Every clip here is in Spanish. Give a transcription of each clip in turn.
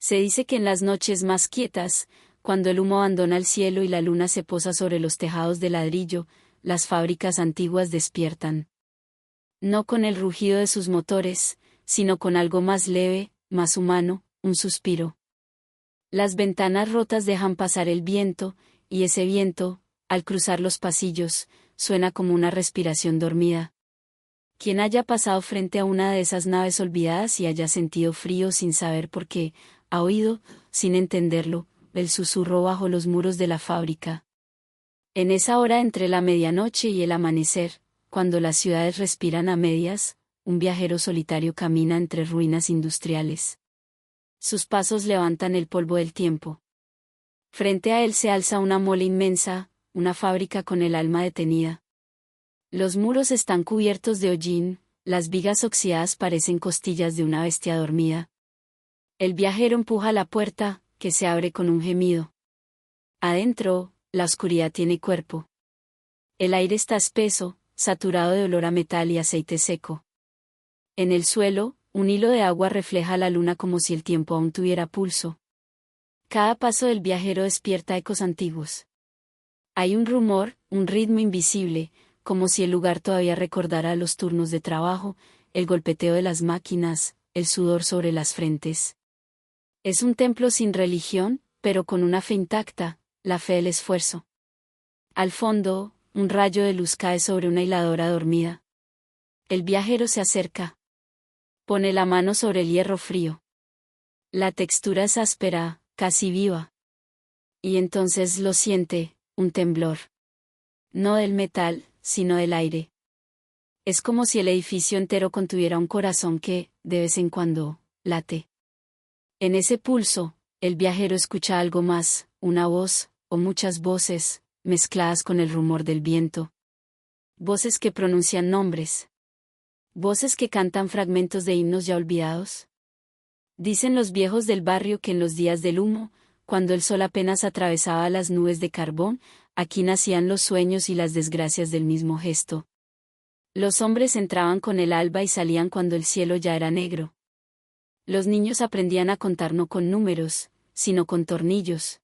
Se dice que en las noches más quietas, cuando el humo abandona el cielo y la luna se posa sobre los tejados de ladrillo, las fábricas antiguas despiertan. No con el rugido de sus motores, sino con algo más leve, más humano, un suspiro. Las ventanas rotas dejan pasar el viento, y ese viento, al cruzar los pasillos, suena como una respiración dormida. Quien haya pasado frente a una de esas naves olvidadas y haya sentido frío sin saber por qué, ha oído, sin entenderlo, el susurro bajo los muros de la fábrica. En esa hora entre la medianoche y el amanecer, cuando las ciudades respiran a medias, un viajero solitario camina entre ruinas industriales. Sus pasos levantan el polvo del tiempo. Frente a él se alza una mole inmensa, una fábrica con el alma detenida. Los muros están cubiertos de hollín, las vigas oxidadas parecen costillas de una bestia dormida. El viajero empuja la puerta, que se abre con un gemido. Adentro, la oscuridad tiene cuerpo. El aire está espeso, saturado de olor a metal y aceite seco. En el suelo, un hilo de agua refleja la luna como si el tiempo aún tuviera pulso. Cada paso del viajero despierta ecos antiguos. Hay un rumor, un ritmo invisible, como si el lugar todavía recordara los turnos de trabajo, el golpeteo de las máquinas, el sudor sobre las frentes. Es un templo sin religión, pero con una fe intacta, la fe del esfuerzo. Al fondo, un rayo de luz cae sobre una hiladora dormida. El viajero se acerca. Pone la mano sobre el hierro frío. La textura es áspera, casi viva. Y entonces lo siente, un temblor. No del metal, sino del aire. Es como si el edificio entero contuviera un corazón que, de vez en cuando, late. En ese pulso, el viajero escucha algo más, una voz, o muchas voces, mezcladas con el rumor del viento. Voces que pronuncian nombres. Voces que cantan fragmentos de himnos ya olvidados. Dicen los viejos del barrio que en los días del humo, cuando el sol apenas atravesaba las nubes de carbón, aquí nacían los sueños y las desgracias del mismo gesto. Los hombres entraban con el alba y salían cuando el cielo ya era negro. Los niños aprendían a contar no con números, sino con tornillos.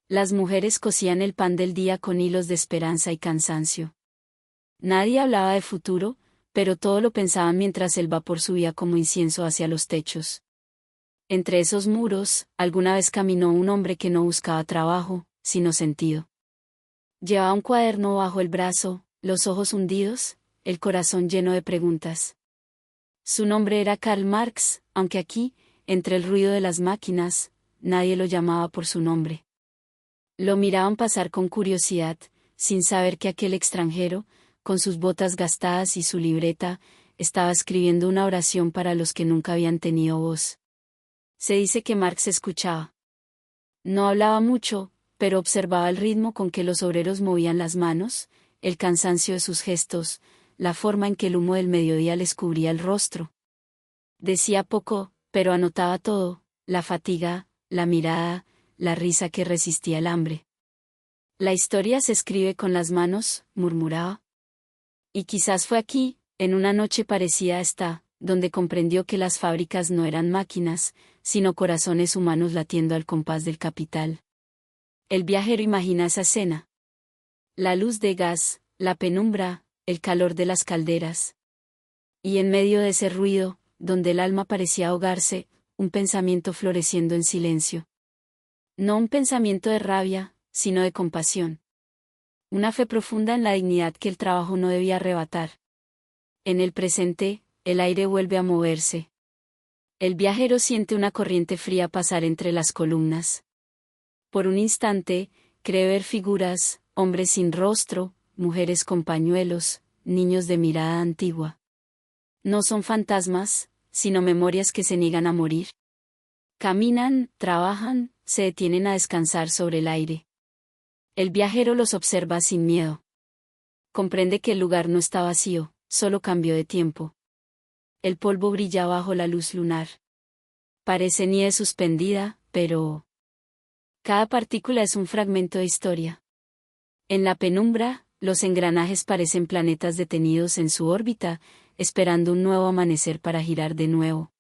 Las mujeres cosían el pan del día con hilos de esperanza y cansancio. Nadie hablaba de futuro, pero todo lo pensaban mientras el vapor subía como incienso hacia los techos. Entre esos muros, alguna vez caminó un hombre que no buscaba trabajo, sino sentido. Llevaba un cuaderno bajo el brazo, los ojos hundidos, el corazón lleno de preguntas. Su nombre era Karl Marx, aunque aquí, entre el ruido de las máquinas, nadie lo llamaba por su nombre. Lo miraban pasar con curiosidad, sin saber que aquel extranjero, con sus botas gastadas y su libreta, estaba escribiendo una oración para los que nunca habían tenido voz. Se dice que Marx escuchaba. No hablaba mucho, pero observaba el ritmo con que los obreros movían las manos, el cansancio de sus gestos, la forma en que el humo del mediodía les cubría el rostro. Decía poco, pero anotaba todo, la fatiga, la mirada, la risa que resistía el hambre. La historia se escribe con las manos, murmuraba. Y quizás fue aquí, en una noche parecida a esta, donde comprendió que las fábricas no eran máquinas, sino corazones humanos latiendo al compás del capital. El viajero imagina esa escena. La luz de gas, la penumbra, el calor de las calderas. Y en medio de ese ruido, donde el alma parecía ahogarse, un pensamiento floreciendo en silencio. No un pensamiento de rabia, sino de compasión. Una fe profunda en la dignidad que el trabajo no debía arrebatar. En el presente, el aire vuelve a moverse. El viajero siente una corriente fría pasar entre las columnas. Por un instante, cree ver figuras, hombres sin rostro, mujeres con pañuelos, niños de mirada antigua. No son fantasmas, sino memorias que se niegan a morir. Caminan, trabajan, se detienen a descansar sobre el aire. El viajero los observa sin miedo. Comprende que el lugar no está vacío, solo cambió de tiempo. El polvo brilla bajo la luz lunar. Parece nieve suspendida, pero cada partícula es un fragmento de historia. En la penumbra, los engranajes parecen planetas detenidos en su órbita, esperando un nuevo amanecer para girar de nuevo.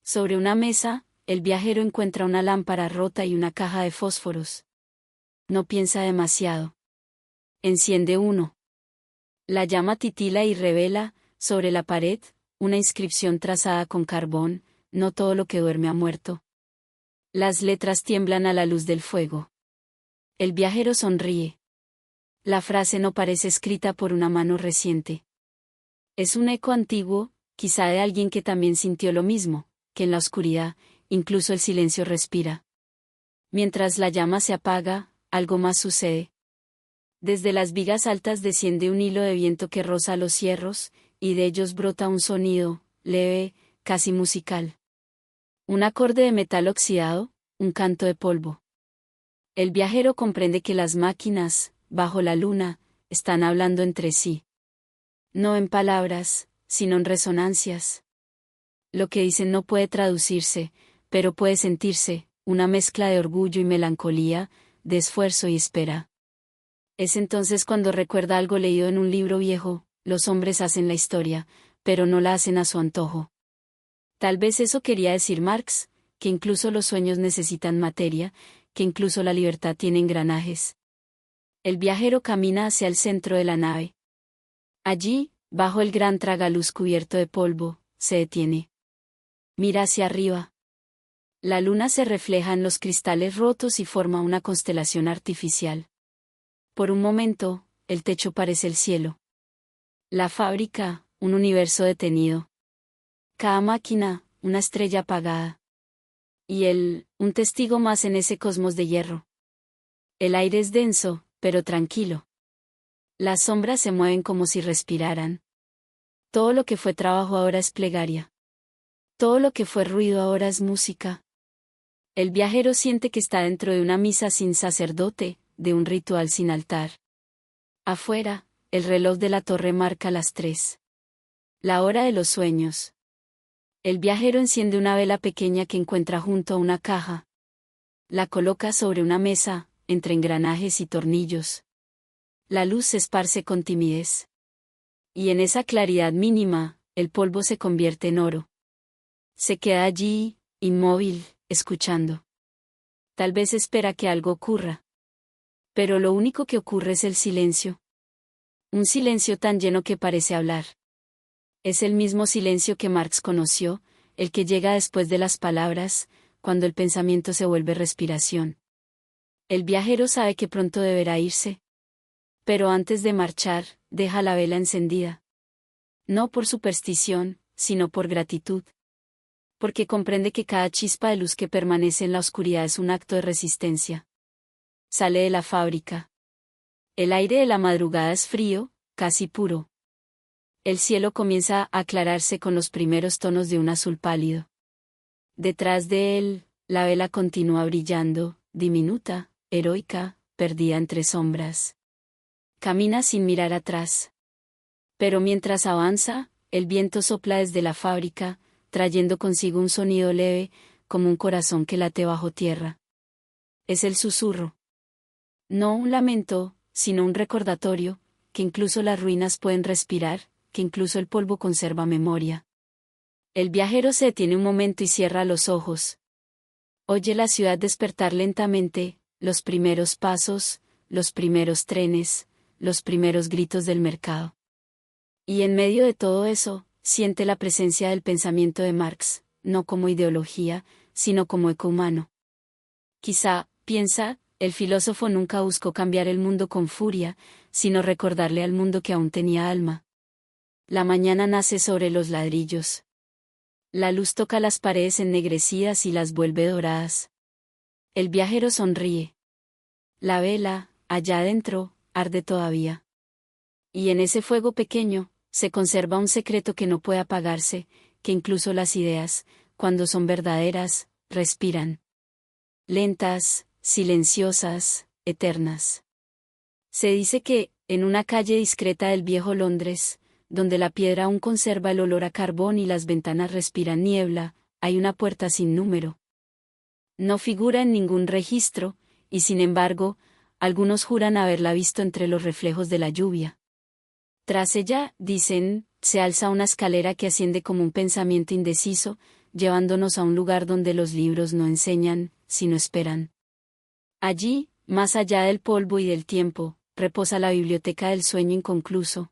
Sobre una mesa, El viajero encuentra una lámpara rota y una caja de fósforos. No piensa demasiado. Enciende uno. La llama titila y revela, sobre la pared, una inscripción trazada con carbón: no todo lo que duerme ha muerto. Las letras tiemblan a la luz del fuego. El viajero sonríe. La frase no parece escrita por una mano reciente. Es un eco antiguo, quizá de alguien que también sintió lo mismo, que en la oscuridad, incluso el silencio respira. Mientras la llama se apaga, algo más sucede. Desde las vigas altas desciende un hilo de viento que roza los cierros, y de ellos brota un sonido, leve, casi musical. Un acorde de metal oxidado, un canto de polvo. El viajero comprende que las máquinas, bajo la luna, están hablando entre sí. No en palabras, sino en resonancias. Lo que dicen no puede traducirse, pero puede sentirse, una mezcla de orgullo y melancolía, de esfuerzo y espera. Es entonces cuando recuerda algo leído en un libro viejo: los hombres hacen la historia, pero no la hacen a su antojo. Tal vez eso quería decir Marx, que incluso los sueños necesitan materia, que incluso la libertad tiene engranajes. El viajero camina hacia el centro de la nave. Allí, bajo el gran tragaluz cubierto de polvo, se detiene. Mira hacia arriba. La luna se refleja en los cristales rotos y forma una constelación artificial. Por un momento, el techo parece el cielo. La fábrica, un universo detenido. Cada máquina, una estrella apagada. Y él, un testigo más en ese cosmos de hierro. El aire es denso, pero tranquilo. Las sombras se mueven como si respiraran. Todo lo que fue trabajo ahora es plegaria. Todo lo que fue ruido ahora es música. El viajero siente que está dentro de una misa sin sacerdote, de un ritual sin altar. Afuera, el reloj de la torre marca las 3. La hora de los sueños. El viajero enciende una vela pequeña que encuentra junto a una caja. La coloca sobre una mesa, entre engranajes y tornillos. La luz se esparce con timidez. Y en esa claridad mínima, el polvo se convierte en oro. Se queda allí, inmóvil, escuchando. Tal vez espera que algo ocurra. Pero lo único que ocurre es el silencio. Un silencio tan lleno que parece hablar. Es el mismo silencio que Marx conoció, el que llega después de las palabras, cuando el pensamiento se vuelve respiración. El viajero sabe que pronto deberá irse. Pero antes de marchar, deja la vela encendida. No por superstición, sino por gratitud. Porque comprende que cada chispa de luz que permanece en la oscuridad es un acto de resistencia. Sale de la fábrica. El aire de la madrugada es frío, casi puro. El cielo comienza a aclararse con los primeros tonos de un azul pálido. Detrás de él, la vela continúa brillando, diminuta, heroica, perdida entre sombras. Camina sin mirar atrás. Pero mientras avanza, el viento sopla desde la fábrica, trayendo consigo un sonido leve, como un corazón que late bajo tierra. Es el susurro. No un lamento, sino un recordatorio, que incluso las ruinas pueden respirar, que incluso el polvo conserva memoria. El viajero se detiene un momento y cierra los ojos. Oye la ciudad despertar lentamente, los primeros pasos, los primeros trenes, los primeros gritos del mercado. Y en medio de todo eso, siente la presencia del pensamiento de Marx, no como ideología, sino como eco humano. Quizá, piensa, el filósofo nunca buscó cambiar el mundo con furia, sino recordarle al mundo que aún tenía alma. La mañana nace sobre los ladrillos. La luz toca las paredes ennegrecidas y las vuelve doradas. El viajero sonríe. La vela, allá adentro, arde todavía. Y en ese fuego pequeño, se conserva un secreto que no puede apagarse, que incluso las ideas, cuando son verdaderas, respiran. Lentas, silenciosas, eternas. Se dice que, en una calle discreta del viejo Londres, donde la piedra aún conserva el olor a carbón y las ventanas respiran niebla, hay una puerta sin número. No figura en ningún registro, y sin embargo, algunos juran haberla visto entre los reflejos de la lluvia. Tras ella, dicen, se alza una escalera que asciende como un pensamiento indeciso, llevándonos a un lugar donde los libros no enseñan, sino esperan. Allí, más allá del polvo y del tiempo, reposa la biblioteca del sueño inconcluso.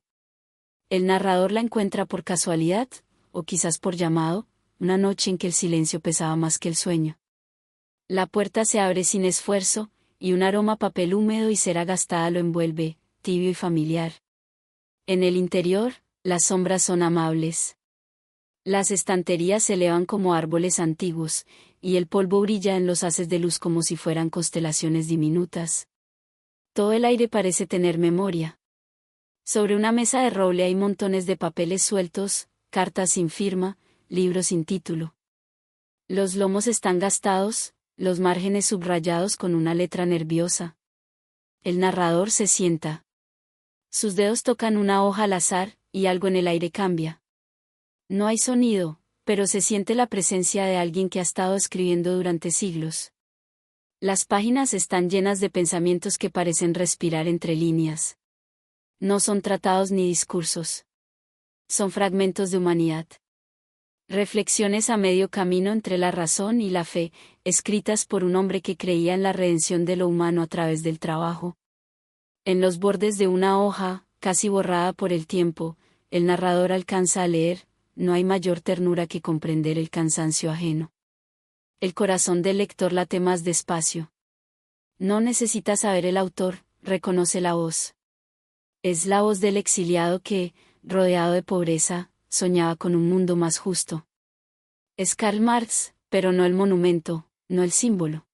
El narrador la encuentra por casualidad, o quizás por llamado, una noche en que el silencio pesaba más que el sueño. La puerta se abre sin esfuerzo, y un aroma a papel húmedo y cera gastada lo envuelve, tibio y familiar. En el interior, las sombras son amables. Las estanterías se elevan como árboles antiguos, y el polvo brilla en los haces de luz como si fueran constelaciones diminutas. Todo el aire parece tener memoria. Sobre una mesa de roble hay montones de papeles sueltos, cartas sin firma, libros sin título. Los lomos están gastados, los márgenes subrayados con una letra nerviosa. El narrador se sienta. Sus dedos tocan una hoja al azar, y algo en el aire cambia. No hay sonido, pero se siente la presencia de alguien que ha estado escribiendo durante siglos. Las páginas están llenas de pensamientos que parecen respirar entre líneas. No son tratados ni discursos. Son fragmentos de humanidad. Reflexiones a medio camino entre la razón y la fe, escritas por un hombre que creía en la redención de lo humano a través del trabajo. En los bordes de una hoja, casi borrada por el tiempo, el narrador alcanza a leer: no hay mayor ternura que comprender el cansancio ajeno. El corazón del lector late más despacio. No necesita saber el autor, reconoce la voz. Es la voz del exiliado que, rodeado de pobreza, soñaba con un mundo más justo. Es Karl Marx, pero no el monumento, no el símbolo.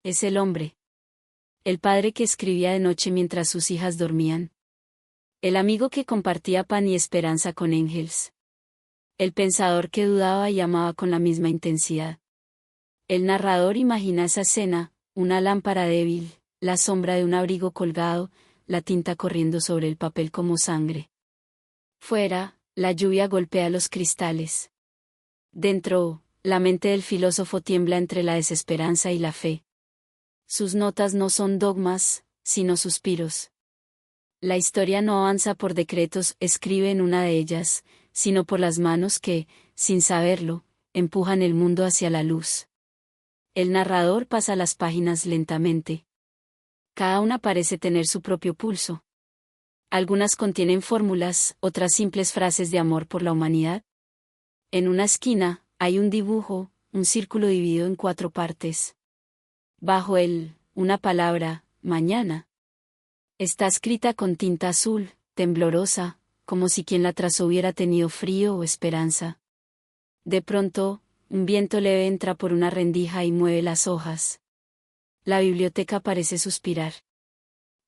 Es el hombre. El padre que escribía de noche mientras sus hijas dormían. El amigo que compartía pan y esperanza con Engels. El pensador que dudaba y amaba con la misma intensidad. El narrador imagina esa escena, una lámpara débil, la sombra de un abrigo colgado, la tinta corriendo sobre el papel como sangre. Fuera, la lluvia golpea los cristales. Dentro, la mente del filósofo tiembla entre la desesperanza y la fe. Sus notas no son dogmas, sino suspiros. La historia no avanza por decretos, escribe en una de ellas, sino por las manos que, sin saberlo, empujan el mundo hacia la luz. El narrador pasa las páginas lentamente. Cada una parece tener su propio pulso. Algunas contienen fórmulas, otras simples frases de amor por la humanidad. En una esquina, hay un dibujo, un círculo dividido en 4 partes. Bajo él, una palabra, mañana. Está escrita con tinta azul, temblorosa, como si quien la trazó hubiera tenido frío o esperanza. De pronto, un viento leve entra por una rendija y mueve las hojas. La biblioteca parece suspirar.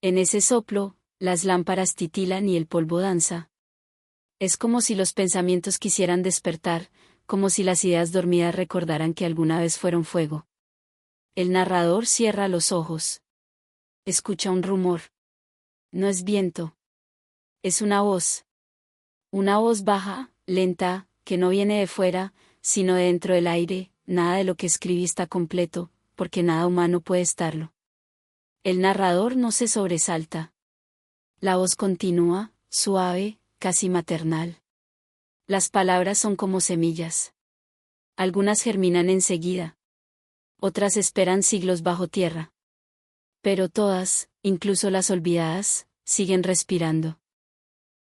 En ese soplo, las lámparas titilan y el polvo danza. Es como si los pensamientos quisieran despertar, como si las ideas dormidas recordaran que alguna vez fueron fuego. El narrador cierra los ojos. Escucha un rumor. No es viento. Es una voz. Una voz baja, lenta, que no viene de fuera, sino de dentro del aire. Nada de lo que escribí está completo, porque nada humano puede estarlo. El narrador no se sobresalta. La voz continúa, suave, casi maternal. Las palabras son como semillas. Algunas germinan enseguida. Otras esperan siglos bajo tierra. Pero todas, incluso las olvidadas, siguen respirando.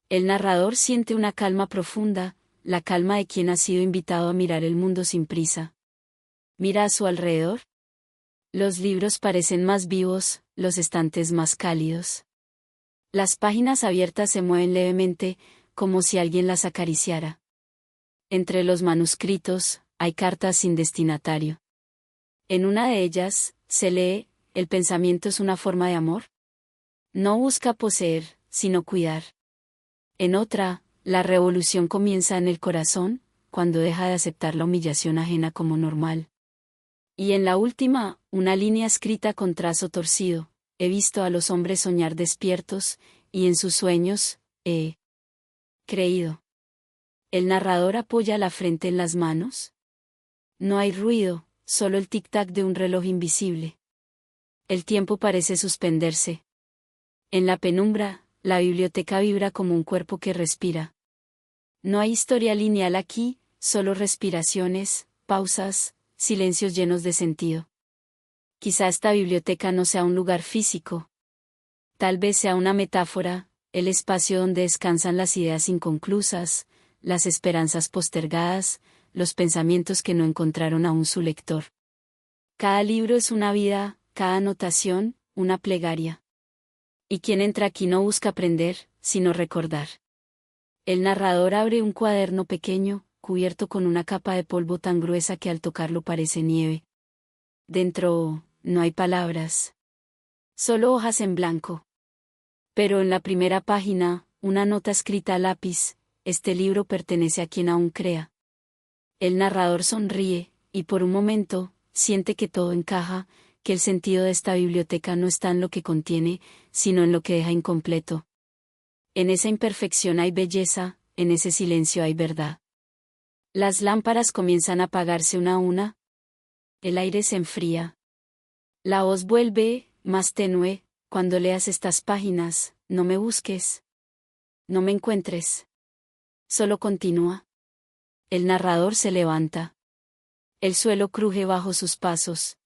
El narrador siente una calma profunda, la calma de quien ha sido invitado a mirar el mundo sin prisa. Mira a su alrededor. Los libros parecen más vivos, los estantes más cálidos. Las páginas abiertas se mueven levemente, como si alguien las acariciara. Entre los manuscritos, hay cartas sin destinatario. En una de ellas, se lee: ¿el pensamiento es una forma de amor? No busca poseer, sino cuidar. En otra, la revolución comienza en el corazón, cuando deja de aceptar la humillación ajena como normal. Y en la última, una línea escrita con trazo torcido: he visto a los hombres soñar despiertos, y en sus sueños, he creído. El narrador apoya la frente en las manos. No hay ruido, solo el tic-tac de un reloj invisible. El tiempo parece suspenderse. En la penumbra, la biblioteca vibra como un cuerpo que respira. No hay historia lineal aquí, solo respiraciones, pausas, silencios llenos de sentido. Quizá esta biblioteca no sea un lugar físico. Tal vez sea una metáfora, el espacio donde descansan las ideas inconclusas, las esperanzas postergadas, los pensamientos que no encontraron aún su lector. Cada libro es una vida, cada anotación, una plegaria. Y quien entra aquí no busca aprender, sino recordar. El narrador abre un cuaderno pequeño, cubierto con una capa de polvo tan gruesa que al tocarlo parece nieve. Dentro, no hay palabras. Solo hojas en blanco. Pero en la primera página, una nota escrita a lápiz: este libro pertenece a quien aún crea. El narrador sonríe, y por un momento, siente que todo encaja, que el sentido de esta biblioteca no está en lo que contiene, sino en lo que deja incompleto. En esa imperfección hay belleza, en ese silencio hay verdad. Las lámparas comienzan a apagarse una a una. El aire se enfría. La voz vuelve, más tenue: cuando leas estas páginas, no me busques. No me encuentres. Solo continúa. El narrador se levanta. El suelo cruje bajo sus pasos.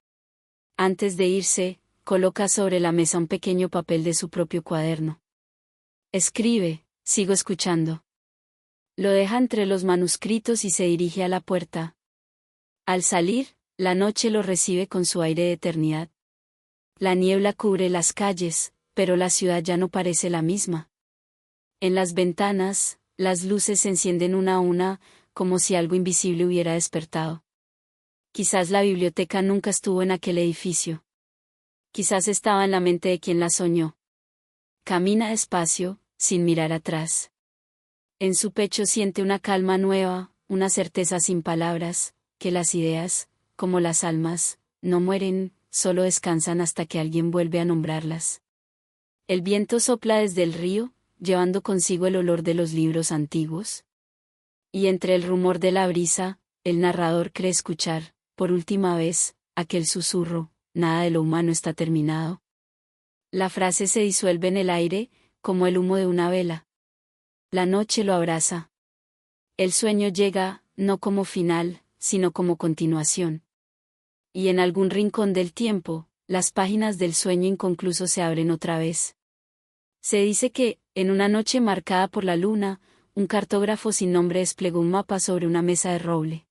Antes de irse, coloca sobre la mesa un pequeño papel de su propio cuaderno. Escribe: sigo escuchando. Lo deja entre los manuscritos y se dirige a la puerta. Al salir, la noche lo recibe con su aire de eternidad. La niebla cubre las calles, pero la ciudad ya no parece la misma. En las ventanas, las luces se encienden una a una, como si algo invisible hubiera despertado. Quizás la biblioteca nunca estuvo en aquel edificio. Quizás estaba en la mente de quien la soñó. Camina despacio, sin mirar atrás. En su pecho siente una calma nueva, una certeza sin palabras, que las ideas, como las almas, no mueren, solo descansan hasta que alguien vuelve a nombrarlas. El viento sopla desde el río, llevando consigo el olor de los libros antiguos. Y entre el rumor de la brisa, el narrador cree escuchar, por última vez, aquel susurro: nada de lo humano está terminado. La frase se disuelve en el aire, como el humo de una vela. La noche lo abraza. El sueño llega, no como final, sino como continuación. Y en algún rincón del tiempo, las páginas del sueño inconcluso se abren otra vez. Se dice que, en una noche marcada por la luna, un cartógrafo sin nombre desplegó un mapa sobre una mesa de roble.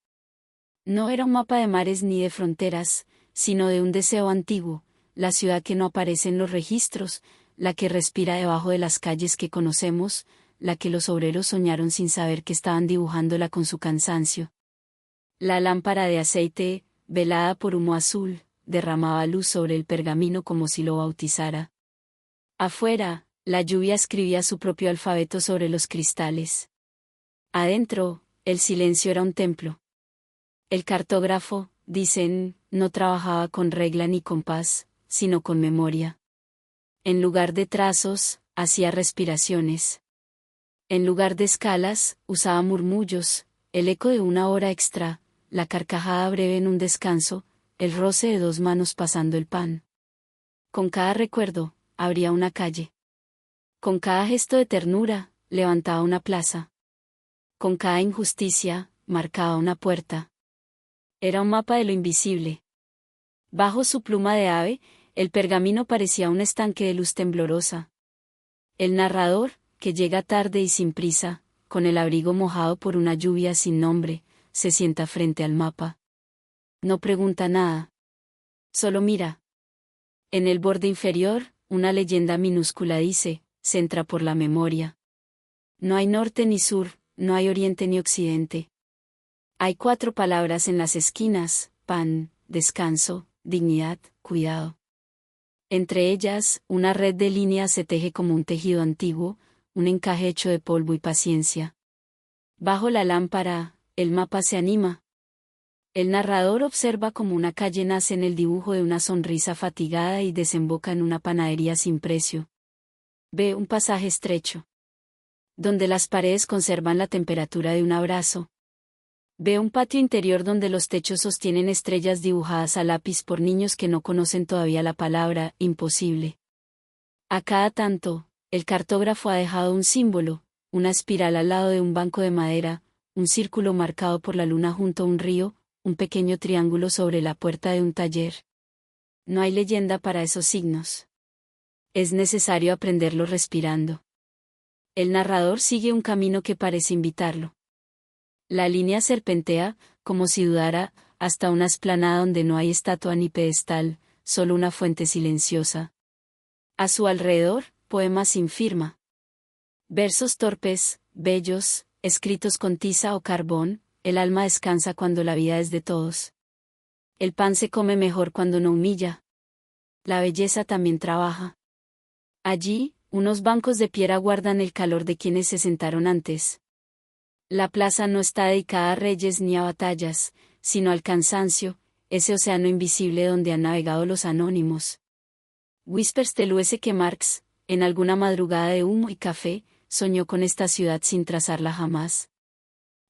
No era un mapa de mares ni de fronteras, sino de un deseo antiguo, la ciudad que no aparece en los registros, la que respira debajo de las calles que conocemos, la que los obreros soñaron sin saber que estaban dibujándola con su cansancio. La lámpara de aceite, velada por humo azul, derramaba luz sobre el pergamino como si lo bautizara. Afuera, la lluvia escribía su propio alfabeto sobre los cristales. Adentro, el silencio era un templo. El cartógrafo, dicen, no trabajaba con regla ni compás, sino con memoria. En lugar de trazos, hacía respiraciones. En lugar de escalas, usaba murmullos, el eco de una hora extra, la carcajada breve en un descanso, el roce de dos manos pasando el pan. Con cada recuerdo, abría una calle. Con cada gesto de ternura, levantaba una plaza. Con cada injusticia, marcaba una puerta. Era un mapa de lo invisible. Bajo su pluma de ave, el pergamino parecía un estanque de luz temblorosa. El narrador, que llega tarde y sin prisa, con el abrigo mojado por una lluvia sin nombre, se sienta frente al mapa. No pregunta nada. Solo mira. En el borde inferior, una leyenda minúscula dice: se entra por la memoria. No hay norte ni sur, no hay oriente ni occidente. Hay 4 palabras en las esquinas: pan, descanso, dignidad, cuidado. Entre ellas, una red de líneas se teje como un tejido antiguo, un encaje hecho de polvo y paciencia. Bajo la lámpara, el mapa se anima. El narrador observa cómo una calle nace en el dibujo de una sonrisa fatigada y desemboca en una panadería sin precio. Ve un pasaje estrecho, donde las paredes conservan la temperatura de un abrazo. Ve un patio interior donde los techos sostienen estrellas dibujadas a lápiz por niños que no conocen todavía la palabra imposible. A cada tanto, el cartógrafo ha dejado un símbolo, una espiral al lado de un banco de madera, un círculo marcado por la luna junto a un río, un pequeño triángulo sobre la puerta de un taller. No hay leyenda para esos signos. Es necesario aprenderlo respirando. El narrador sigue un camino que parece invitarlo. La línea serpentea, como si dudara, hasta una explanada donde no hay estatua ni pedestal, solo una fuente silenciosa. A su alrededor, poemas sin firma. Versos torpes, bellos, escritos con tiza o carbón, el alma descansa cuando la vida es de todos. El pan se come mejor cuando no humilla. La belleza también trabaja. Allí, unos bancos de piedra guardan el calor de quienes se sentaron antes. La plaza no está dedicada a reyes ni a batallas, sino al cansancio, ese océano invisible donde han navegado los anónimos. Whispers teluese que Marx, en alguna madrugada de humo y café, soñó con esta ciudad sin trazarla jamás.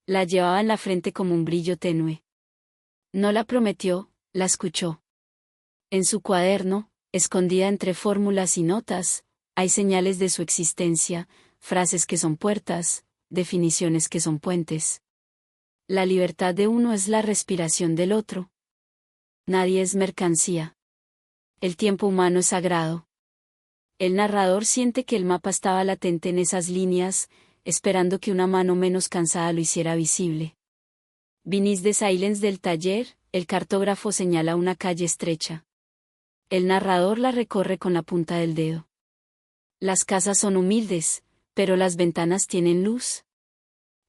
La llevaba en la frente como un brillo tenue. No la prometió, la escuchó. En su cuaderno, escondida entre fórmulas y notas, hay señales de su existencia, frases que son puertas, definiciones que son puentes. La libertad de uno es la respiración del otro. Nadie es mercancía. El tiempo humano es sagrado. El narrador siente que el mapa estaba latente en esas líneas, esperando que una mano menos cansada lo hiciera visible. Vinís de Silence del taller, el cartógrafo señala una calle estrecha. El narrador la recorre con la punta del dedo. Las casas son humildes, pero las ventanas tienen luz.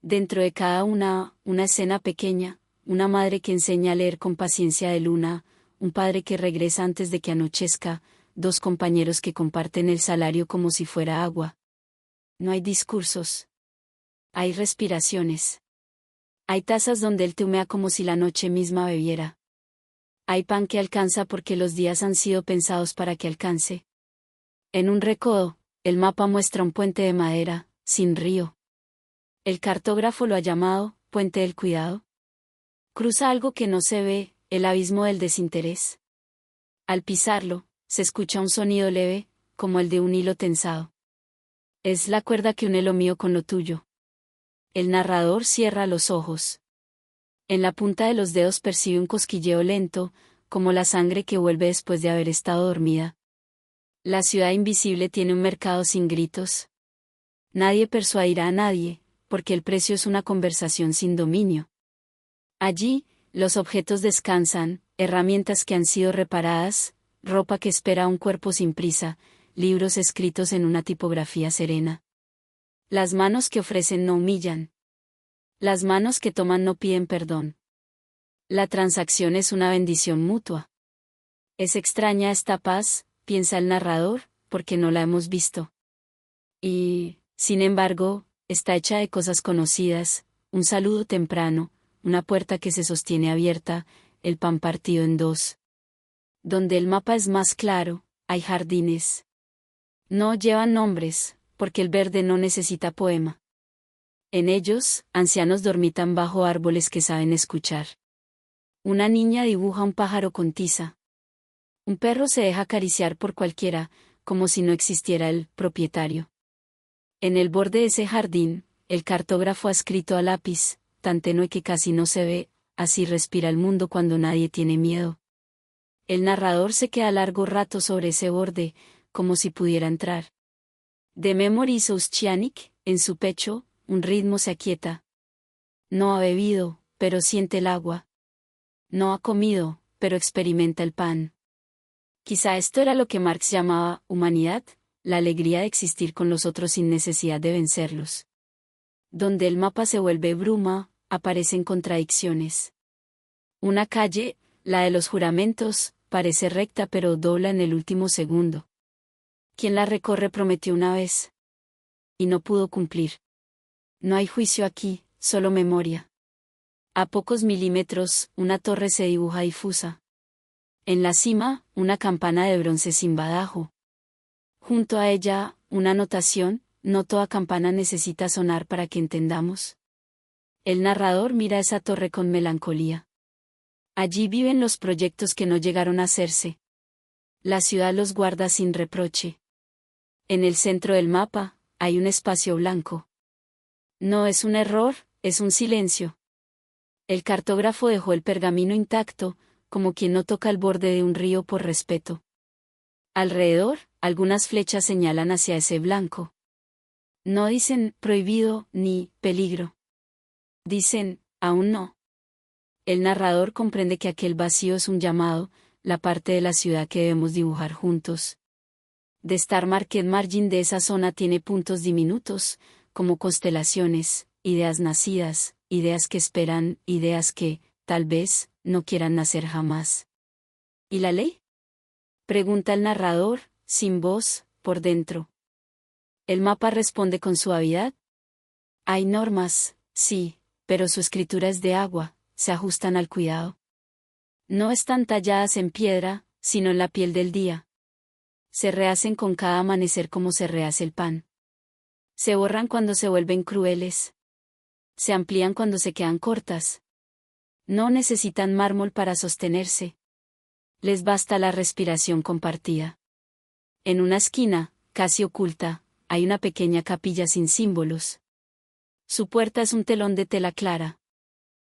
Dentro de cada una escena pequeña, una madre que enseña a leer con paciencia de luna, un padre que regresa antes de que anochezca, dos compañeros que comparten el salario como si fuera agua. No hay discursos. Hay respiraciones. Hay tazas donde el té humea como si la noche misma bebiera. Hay pan que alcanza porque los días han sido pensados para que alcance. En un recodo, el mapa muestra un puente de madera, sin río. El cartógrafo lo ha llamado puente del cuidado. Cruza algo que no se ve, el abismo del desinterés. Al pisarlo, se escucha un sonido leve, como el de un hilo tensado. Es la cuerda que une lo mío con lo tuyo. El narrador cierra los ojos. En la punta de los dedos percibe un cosquilleo lento, como la sangre que vuelve después de haber estado dormida. La ciudad invisible tiene un mercado sin gritos. Nadie persuadirá a nadie, porque el precio es una conversación sin dominio. Allí, los objetos descansan, herramientas que han sido reparadas, ropa que espera a un cuerpo sin prisa, libros escritos en una tipografía serena. Las manos que ofrecen no humillan. Las manos que toman no piden perdón. La transacción es una bendición mutua. Es extraña esta paz, piensa el narrador, porque no la hemos visto. Y, sin embargo, está hecha de cosas conocidas, un saludo temprano, una puerta que se sostiene abierta, el pan partido en dos. Donde el mapa es más claro, hay jardines. No llevan nombres, porque el verde no necesita poema. En ellos, ancianos dormitan bajo árboles que saben escuchar. Una niña dibuja un pájaro con tiza. Un perro se deja acariciar por cualquiera, como si no existiera el propietario. En el borde de ese jardín, el cartógrafo ha escrito a lápiz, tan tenue que casi no se ve, así respira el mundo cuando nadie tiene miedo. El narrador se queda largo rato sobre ese borde, como si pudiera entrar. De memory Souschanic, en su pecho, un ritmo se aquieta. No ha bebido, pero siente el agua. No ha comido, pero experimenta el pan. Quizá esto era lo que Marx llamaba humanidad, la alegría de existir con los otros sin necesidad de vencerlos. Donde el mapa se vuelve bruma, aparecen contradicciones. Una calle, la de los juramentos, parece recta pero dobla en el último segundo. Quien la recorre prometió una vez. Y no pudo cumplir. No hay juicio aquí, solo memoria. A pocos milímetros, una torre se dibuja difusa. En la cima, una campana de bronce sin badajo. Junto a ella, una anotación, no toda campana necesita sonar para que entendamos. El narrador mira esa torre con melancolía. Allí viven los proyectos que no llegaron a hacerse. La ciudad los guarda sin reproche. En el centro del mapa, hay un espacio blanco. No es un error, es un silencio. El cartógrafo dejó el pergamino intacto, como quien no toca el borde de un río por respeto. Alrededor, algunas flechas señalan hacia ese blanco. No dicen prohibido ni peligro. Dicen, aún no. El narrador comprende que aquel vacío es un llamado, la parte de la ciudad que debemos dibujar juntos. The Star Market Margin de esa zona tiene puntos diminutos, como constelaciones, ideas nacidas, ideas que esperan, ideas que, tal vez, no quieran nacer jamás. ¿Y la ley? Pregunta el narrador, sin voz, por dentro. El mapa responde con suavidad. Hay normas, sí, pero su escritura es de agua, se ajustan al cuidado. No están talladas en piedra, sino en la piel del día. Se rehacen con cada amanecer como se rehace el pan. Se borran cuando se vuelven crueles. Se amplían cuando se quedan cortas. No necesitan mármol para sostenerse. Les basta la respiración compartida. En una esquina, casi oculta, hay una pequeña capilla sin símbolos. Su puerta es un telón de tela clara.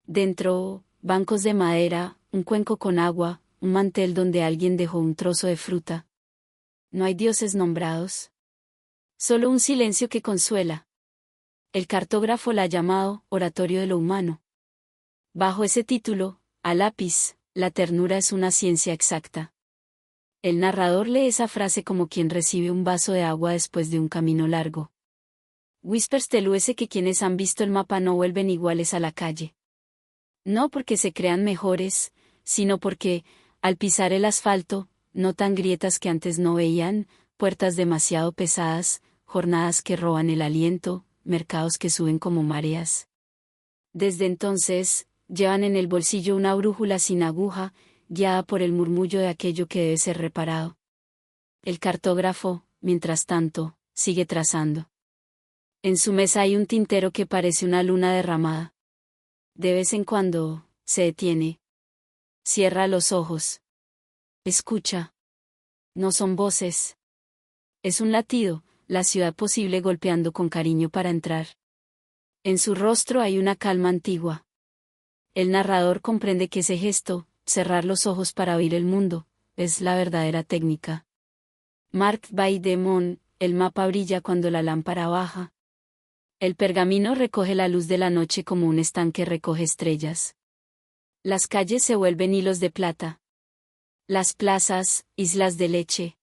Dentro, bancos de madera, un cuenco con agua, un mantel donde alguien dejó un trozo de fruta. No hay dioses nombrados. Solo un silencio que consuela. El cartógrafo la ha llamado Oratorio de lo Humano. Bajo ese título, a lápiz, la ternura es una ciencia exacta. El narrador lee esa frase como quien recibe un vaso de agua después de un camino largo. Whispers teluece que quienes han visto el mapa no vuelven iguales a la calle. No porque se crean mejores, sino porque, al pisar el asfalto, notan grietas que antes no veían, puertas demasiado pesadas, jornadas que roban el aliento, mercados que suben como mareas. Desde entonces, llevan en el bolsillo una brújula sin aguja, guiada por el murmullo de aquello que debe ser reparado. El cartógrafo, mientras tanto, sigue trazando. En su mesa hay un tintero que parece una luna derramada. De vez en cuando, se detiene. Cierra los ojos. Escucha. No son voces. Es un latido, la ciudad posible golpeando con cariño para entrar. En su rostro hay una calma antigua. El narrador comprende que ese gesto, cerrar los ojos para oír el mundo, es la verdadera técnica. Marked by the Moon, el mapa brilla cuando la lámpara baja. El pergamino recoge la luz de la noche como un estanque recoge estrellas. Las calles se vuelven hilos de plata. Las plazas, islas de leche.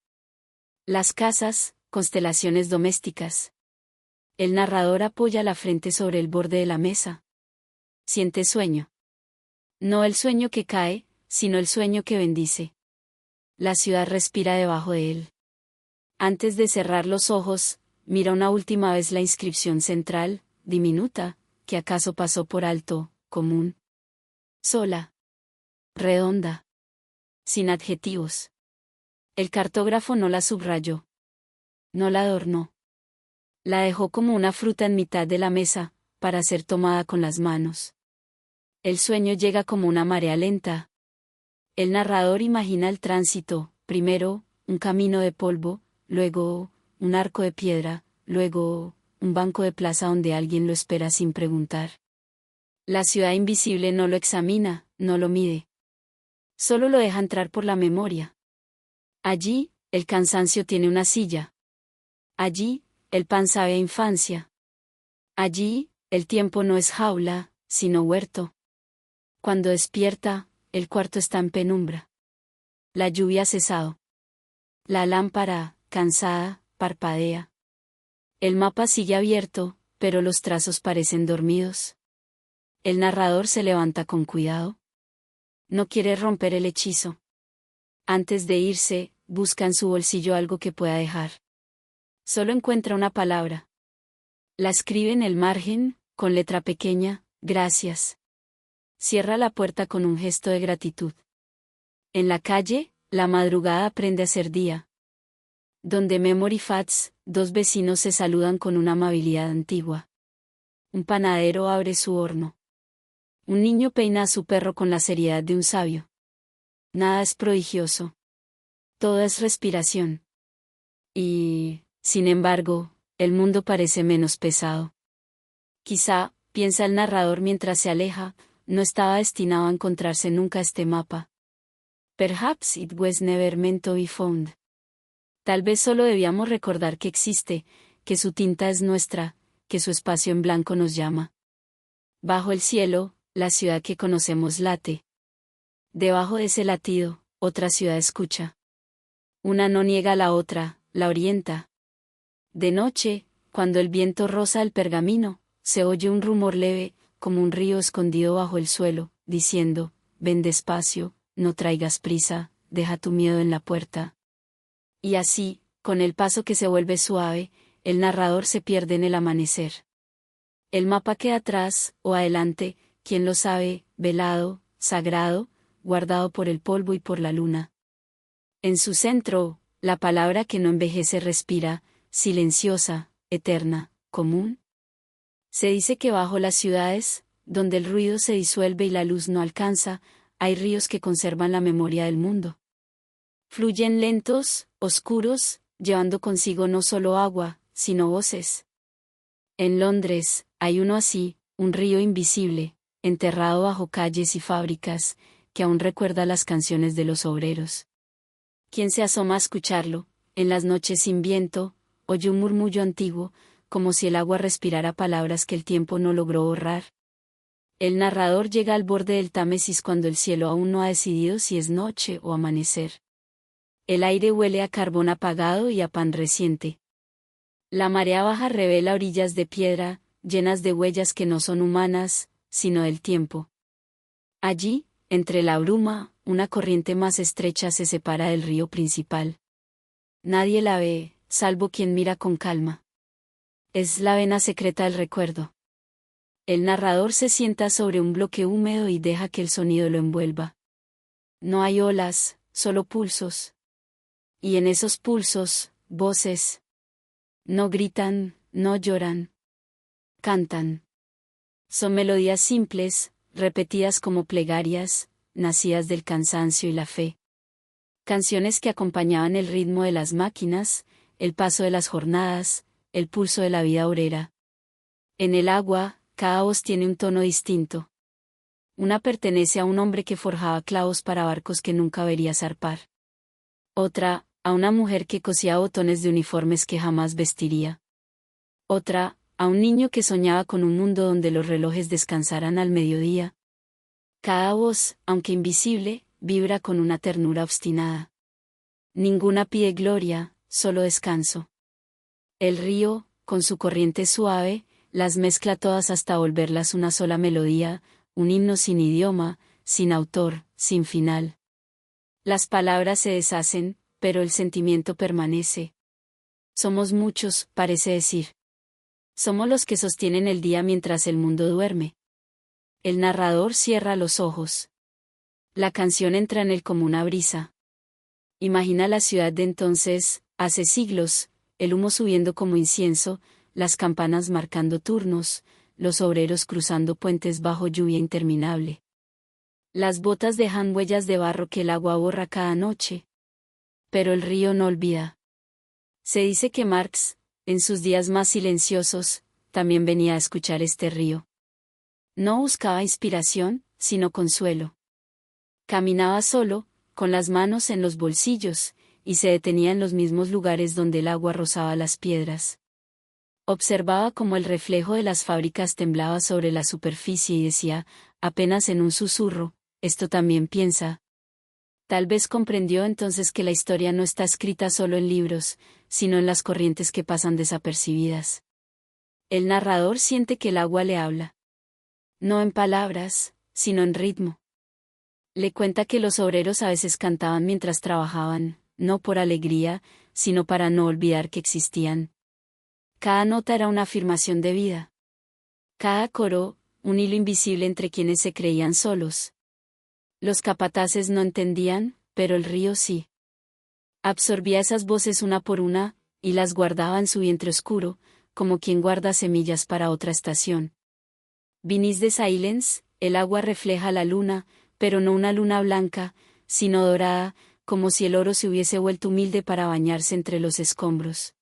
Las casas, constelaciones domésticas. El narrador apoya la frente sobre el borde de la mesa. Siente sueño. No el sueño que cae, sino el sueño que bendice. La ciudad respira debajo de él. Antes de cerrar los ojos, mira una última vez la inscripción central, diminuta, que acaso pasó por alto, común. Sola. Redonda. Sin adjetivos. El cartógrafo no la subrayó. No la adornó. La dejó como una fruta en mitad de la mesa, para ser tomada con las manos. El sueño llega como una marea lenta. El narrador imagina el tránsito, primero, un camino de polvo, luego, un arco de piedra, luego, un banco de plaza donde alguien lo espera sin preguntar. La ciudad invisible no lo examina, no lo mide. Solo lo deja entrar por la memoria. Allí, el cansancio tiene una silla. Allí, el pan sabe a infancia. Allí, el tiempo no es jaula, sino huerto. Cuando despierta, el cuarto está en penumbra. La lluvia ha cesado. La lámpara, cansada, parpadea. El mapa sigue abierto, pero los trazos parecen dormidos. El narrador se levanta con cuidado. No quiere romper el hechizo. Antes de irse, busca en su bolsillo algo que pueda dejar. Solo encuentra una palabra. La escribe en el margen, con letra pequeña, gracias. Cierra la puerta con un gesto de gratitud. En la calle, la madrugada aprende a ser día. Donde Memory Fats, dos vecinos se saludan con una amabilidad antigua. Un panadero abre su horno. Un niño peina a su perro con la seriedad de un sabio. Nada es prodigioso. Todo es respiración. Y, sin embargo, el mundo parece menos pesado. Quizá, piensa el narrador mientras se aleja, no estaba destinado a encontrarse nunca este mapa. Perhaps it was never meant to be found. Tal vez solo debíamos recordar que existe, que su tinta es nuestra, que su espacio en blanco nos llama. Bajo el cielo, la ciudad que conocemos late. Debajo de ese latido, otra ciudad escucha. Una no niega a la otra, la orienta. De noche, cuando el viento roza el pergamino, se oye un rumor leve, como un río escondido bajo el suelo, diciendo, ven despacio, no traigas prisa, deja tu miedo en la puerta. Y así, con el paso que se vuelve suave, el narrador se pierde en el amanecer. El mapa queda atrás, o adelante, quién lo sabe, velado, sagrado, guardado por el polvo y por la luna. En su centro, la palabra que no envejece respira, silenciosa, eterna, común. Se dice que bajo las ciudades, donde el ruido se disuelve y la luz no alcanza, hay ríos que conservan la memoria del mundo. Fluyen lentos, oscuros, llevando consigo no solo agua, sino voces. En Londres, hay uno así, un río invisible, enterrado bajo calles y fábricas, que aún recuerda las canciones de los obreros. Quien se asoma a escucharlo, en las noches sin viento, oye un murmullo antiguo, como si el agua respirara palabras que el tiempo no logró borrar. El narrador llega al borde del Támesis cuando el cielo aún no ha decidido si es noche o amanecer. El aire huele a carbón apagado y a pan reciente. La marea baja revela orillas de piedra, llenas de huellas que no son humanas, sino del tiempo. Allí, entre la bruma, una corriente más estrecha se separa del río principal. Nadie la ve, salvo quien mira con calma. Es la vena secreta del recuerdo. El narrador se sienta sobre un bloque húmedo y deja que el sonido lo envuelva. No hay olas, solo pulsos. Y en esos pulsos, voces. No gritan, no lloran. Cantan. Son melodías simples, repetidas como plegarias, nacidas del cansancio y la fe. Canciones que acompañaban el ritmo de las máquinas, el paso de las jornadas, el pulso de la vida obrera. En el agua, cada voz tiene un tono distinto. Una pertenece a un hombre que forjaba clavos para barcos que nunca vería zarpar. Otra, a una mujer que cosía botones de uniformes que jamás vestiría. Otra, a un niño que soñaba con un mundo donde los relojes descansaran al mediodía. Cada voz, aunque invisible, vibra con una ternura obstinada. Ninguna pide gloria, solo descanso. El río, con su corriente suave, las mezcla todas hasta volverlas una sola melodía, un himno sin idioma, sin autor, sin final. Las palabras se deshacen, pero el sentimiento permanece. Somos muchos, parece decir. Somos los que sostienen el día mientras el mundo duerme. El narrador cierra los ojos. La canción entra en él como una brisa. Imagina la ciudad de entonces, hace siglos, el humo subiendo como incienso, las campanas marcando turnos, los obreros cruzando puentes bajo lluvia interminable. Las botas dejan huellas de barro que el agua borra cada noche. Pero el río no olvida. Se dice que Marx, en sus días más silenciosos, también venía a escuchar este río. No buscaba inspiración, sino consuelo. Caminaba solo, con las manos en los bolsillos, y se detenía en los mismos lugares donde el agua rozaba las piedras. Observaba cómo el reflejo de las fábricas temblaba sobre la superficie y decía, apenas en un susurro, esto también piensa. Tal vez comprendió entonces que la historia no está escrita solo en libros, sino en las corrientes que pasan desapercibidas. El narrador siente que el agua le habla. No en palabras, sino en ritmo. Le cuenta que los obreros a veces cantaban mientras trabajaban, no por alegría, sino para no olvidar que existían. Cada nota era una afirmación de vida. Cada coro, un hilo invisible entre quienes se creían solos. Los capataces no entendían, pero el río sí. Absorbía esas voces una por una, y las guardaba en su vientre oscuro, como quien guarda semillas para otra estación. Beneath the silence, el agua refleja la luna, pero no una luna blanca, sino dorada, como si el oro se hubiese vuelto humilde para bañarse entre los escombros.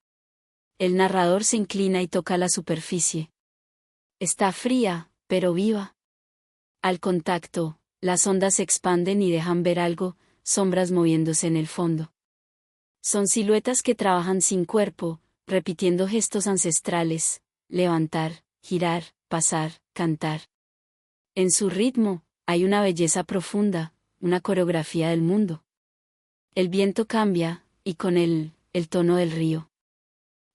El narrador se inclina y toca la superficie. Está fría, pero viva. Al contacto, las ondas se expanden y dejan ver algo, sombras moviéndose en el fondo. Son siluetas que trabajan sin cuerpo, repitiendo gestos ancestrales: levantar, girar, pasar, cantar. En su ritmo, hay una belleza profunda, una coreografía del mundo. El viento cambia, y con él, el tono del río.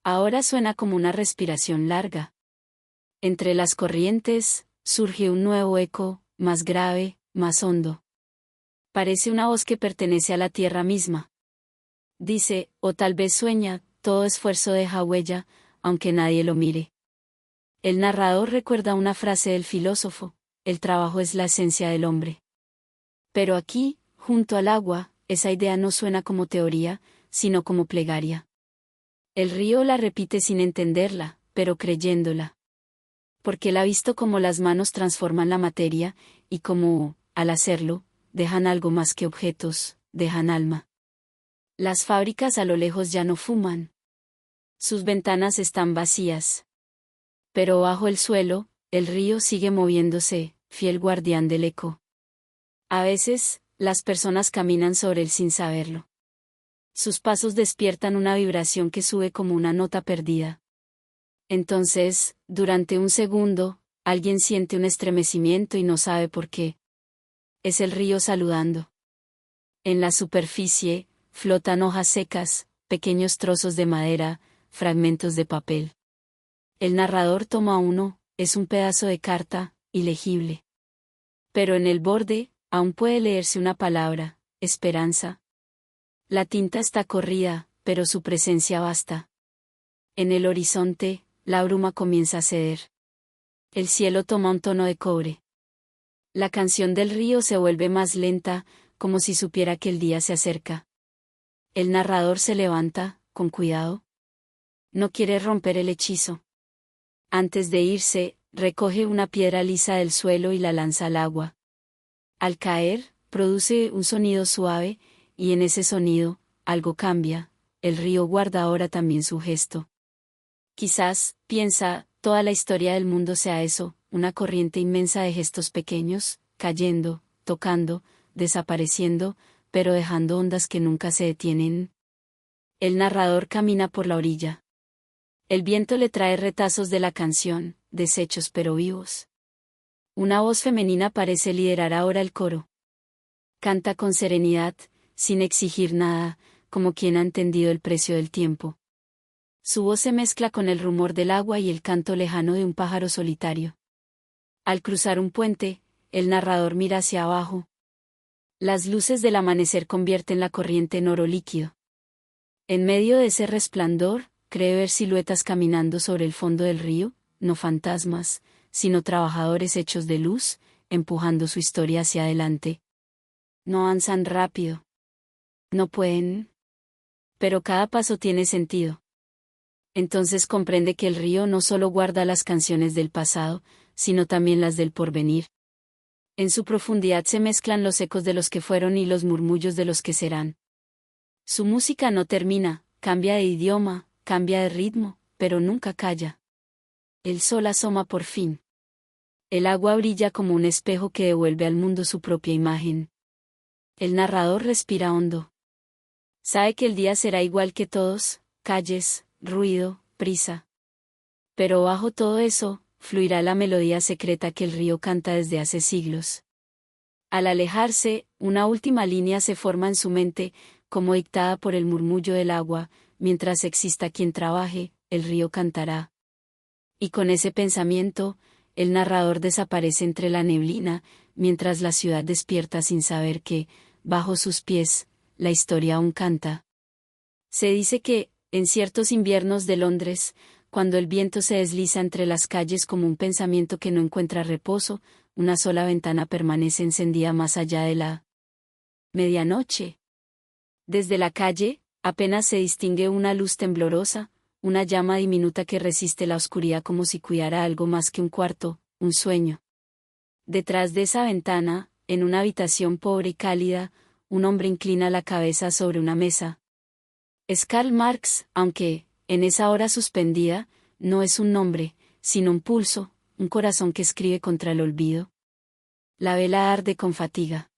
Ahora suena como una respiración larga. Entre las corrientes, surge un nuevo eco, más grave, más hondo. Parece una voz que pertenece a la tierra misma. Dice, o tal vez sueña: todo esfuerzo deja huella, aunque nadie lo mire. El narrador recuerda una frase del filósofo: el trabajo es la esencia del hombre. Pero aquí, junto al agua, esa idea no suena como teoría, sino como plegaria. El río la repite sin entenderla, pero creyéndola. Porque él ha visto cómo las manos transforman la materia, y cómo, al hacerlo, dejan algo más que objetos, dejan alma. Las fábricas a lo lejos ya no fuman. Sus ventanas están vacías. Pero bajo el suelo, el río sigue moviéndose, fiel guardián del eco. A veces, las personas caminan sobre él sin saberlo. Sus pasos despiertan una vibración que sube como una nota perdida. Entonces, durante un segundo, alguien siente un estremecimiento y no sabe por qué. Es el río saludando. En la superficie, flotan hojas secas, pequeños trozos de madera, fragmentos de papel. El narrador toma uno, es un pedazo de carta, ilegible. Pero en el borde, aún puede leerse una palabra: esperanza. La tinta está corrida, pero su presencia basta. En el horizonte, la bruma comienza a ceder. El cielo toma un tono de cobre. La canción del río se vuelve más lenta, como si supiera que el día se acerca. El narrador se levanta, con cuidado. No quiere romper el hechizo. Antes de irse, recoge una piedra lisa del suelo y la lanza al agua. Al caer, produce un sonido suave, y en ese sonido, algo cambia. El río guarda ahora también su gesto. Quizás, piensa, toda la historia del mundo sea eso, una corriente inmensa de gestos pequeños, cayendo, tocando, desapareciendo, pero dejando ondas que nunca se detienen. El narrador camina por la orilla. El viento le trae retazos de la canción, deshechos pero vivos. Una voz femenina parece liderar ahora el coro. Canta con serenidad, sin exigir nada, como quien ha entendido el precio del tiempo. Su voz se mezcla con el rumor del agua y el canto lejano de un pájaro solitario. Al cruzar un puente, el narrador mira hacia abajo. Las luces del amanecer convierten la corriente en oro líquido. En medio de ese resplandor, cree ver siluetas caminando sobre el fondo del río, no fantasmas, sino trabajadores hechos de luz, empujando su historia hacia adelante. No avanzan rápido. No pueden. Pero cada paso tiene sentido. Entonces comprende que el río no solo guarda las canciones del pasado, sino también las del porvenir. En su profundidad se mezclan los ecos de los que fueron y los murmullos de los que serán. Su música no termina, cambia de idioma, cambia de ritmo, pero nunca calla. El sol asoma por fin. El agua brilla como un espejo que devuelve al mundo su propia imagen. El narrador respira hondo. Sabe que el día será igual que todos: calles, ruido, prisa. Pero bajo todo eso, fluirá la melodía secreta que el río canta desde hace siglos. Al alejarse, una última línea se forma en su mente, como dictada por el murmullo del agua: mientras exista quien trabaje, el río cantará. Y con ese pensamiento, el narrador desaparece entre la neblina, mientras la ciudad despierta sin saber que, bajo sus pies, la historia aún canta. Se dice que, en ciertos inviernos de Londres, cuando el viento se desliza entre las calles como un pensamiento que no encuentra reposo, una sola ventana permanece encendida más allá de la medianoche. Desde la calle, apenas se distingue una luz temblorosa, una llama diminuta que resiste la oscuridad como si cuidara algo más que un cuarto, un sueño. Detrás de esa ventana, en una habitación pobre y cálida, un hombre inclina la cabeza sobre una mesa. Es Karl Marx, aunque, en esa hora suspendida, no es un nombre, sino un pulso, un corazón que escribe contra el olvido. La vela arde con fatiga.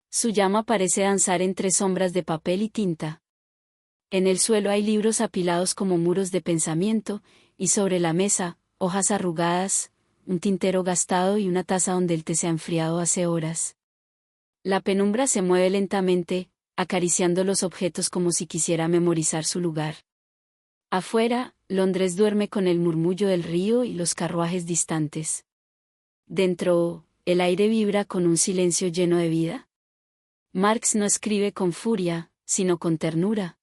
Su llama parece danzar entre sombras de papel y tinta. En el suelo hay libros apilados como muros de pensamiento, y sobre la mesa, hojas arrugadas, un tintero gastado y una taza donde el té se ha enfriado hace horas. La penumbra se mueve lentamente, acariciando los objetos como si quisiera memorizar su lugar. Afuera, Londres duerme con el murmullo del río y los carruajes distantes. Dentro, el aire vibra con un silencio lleno de vida. Marx no escribe con furia, sino con ternura.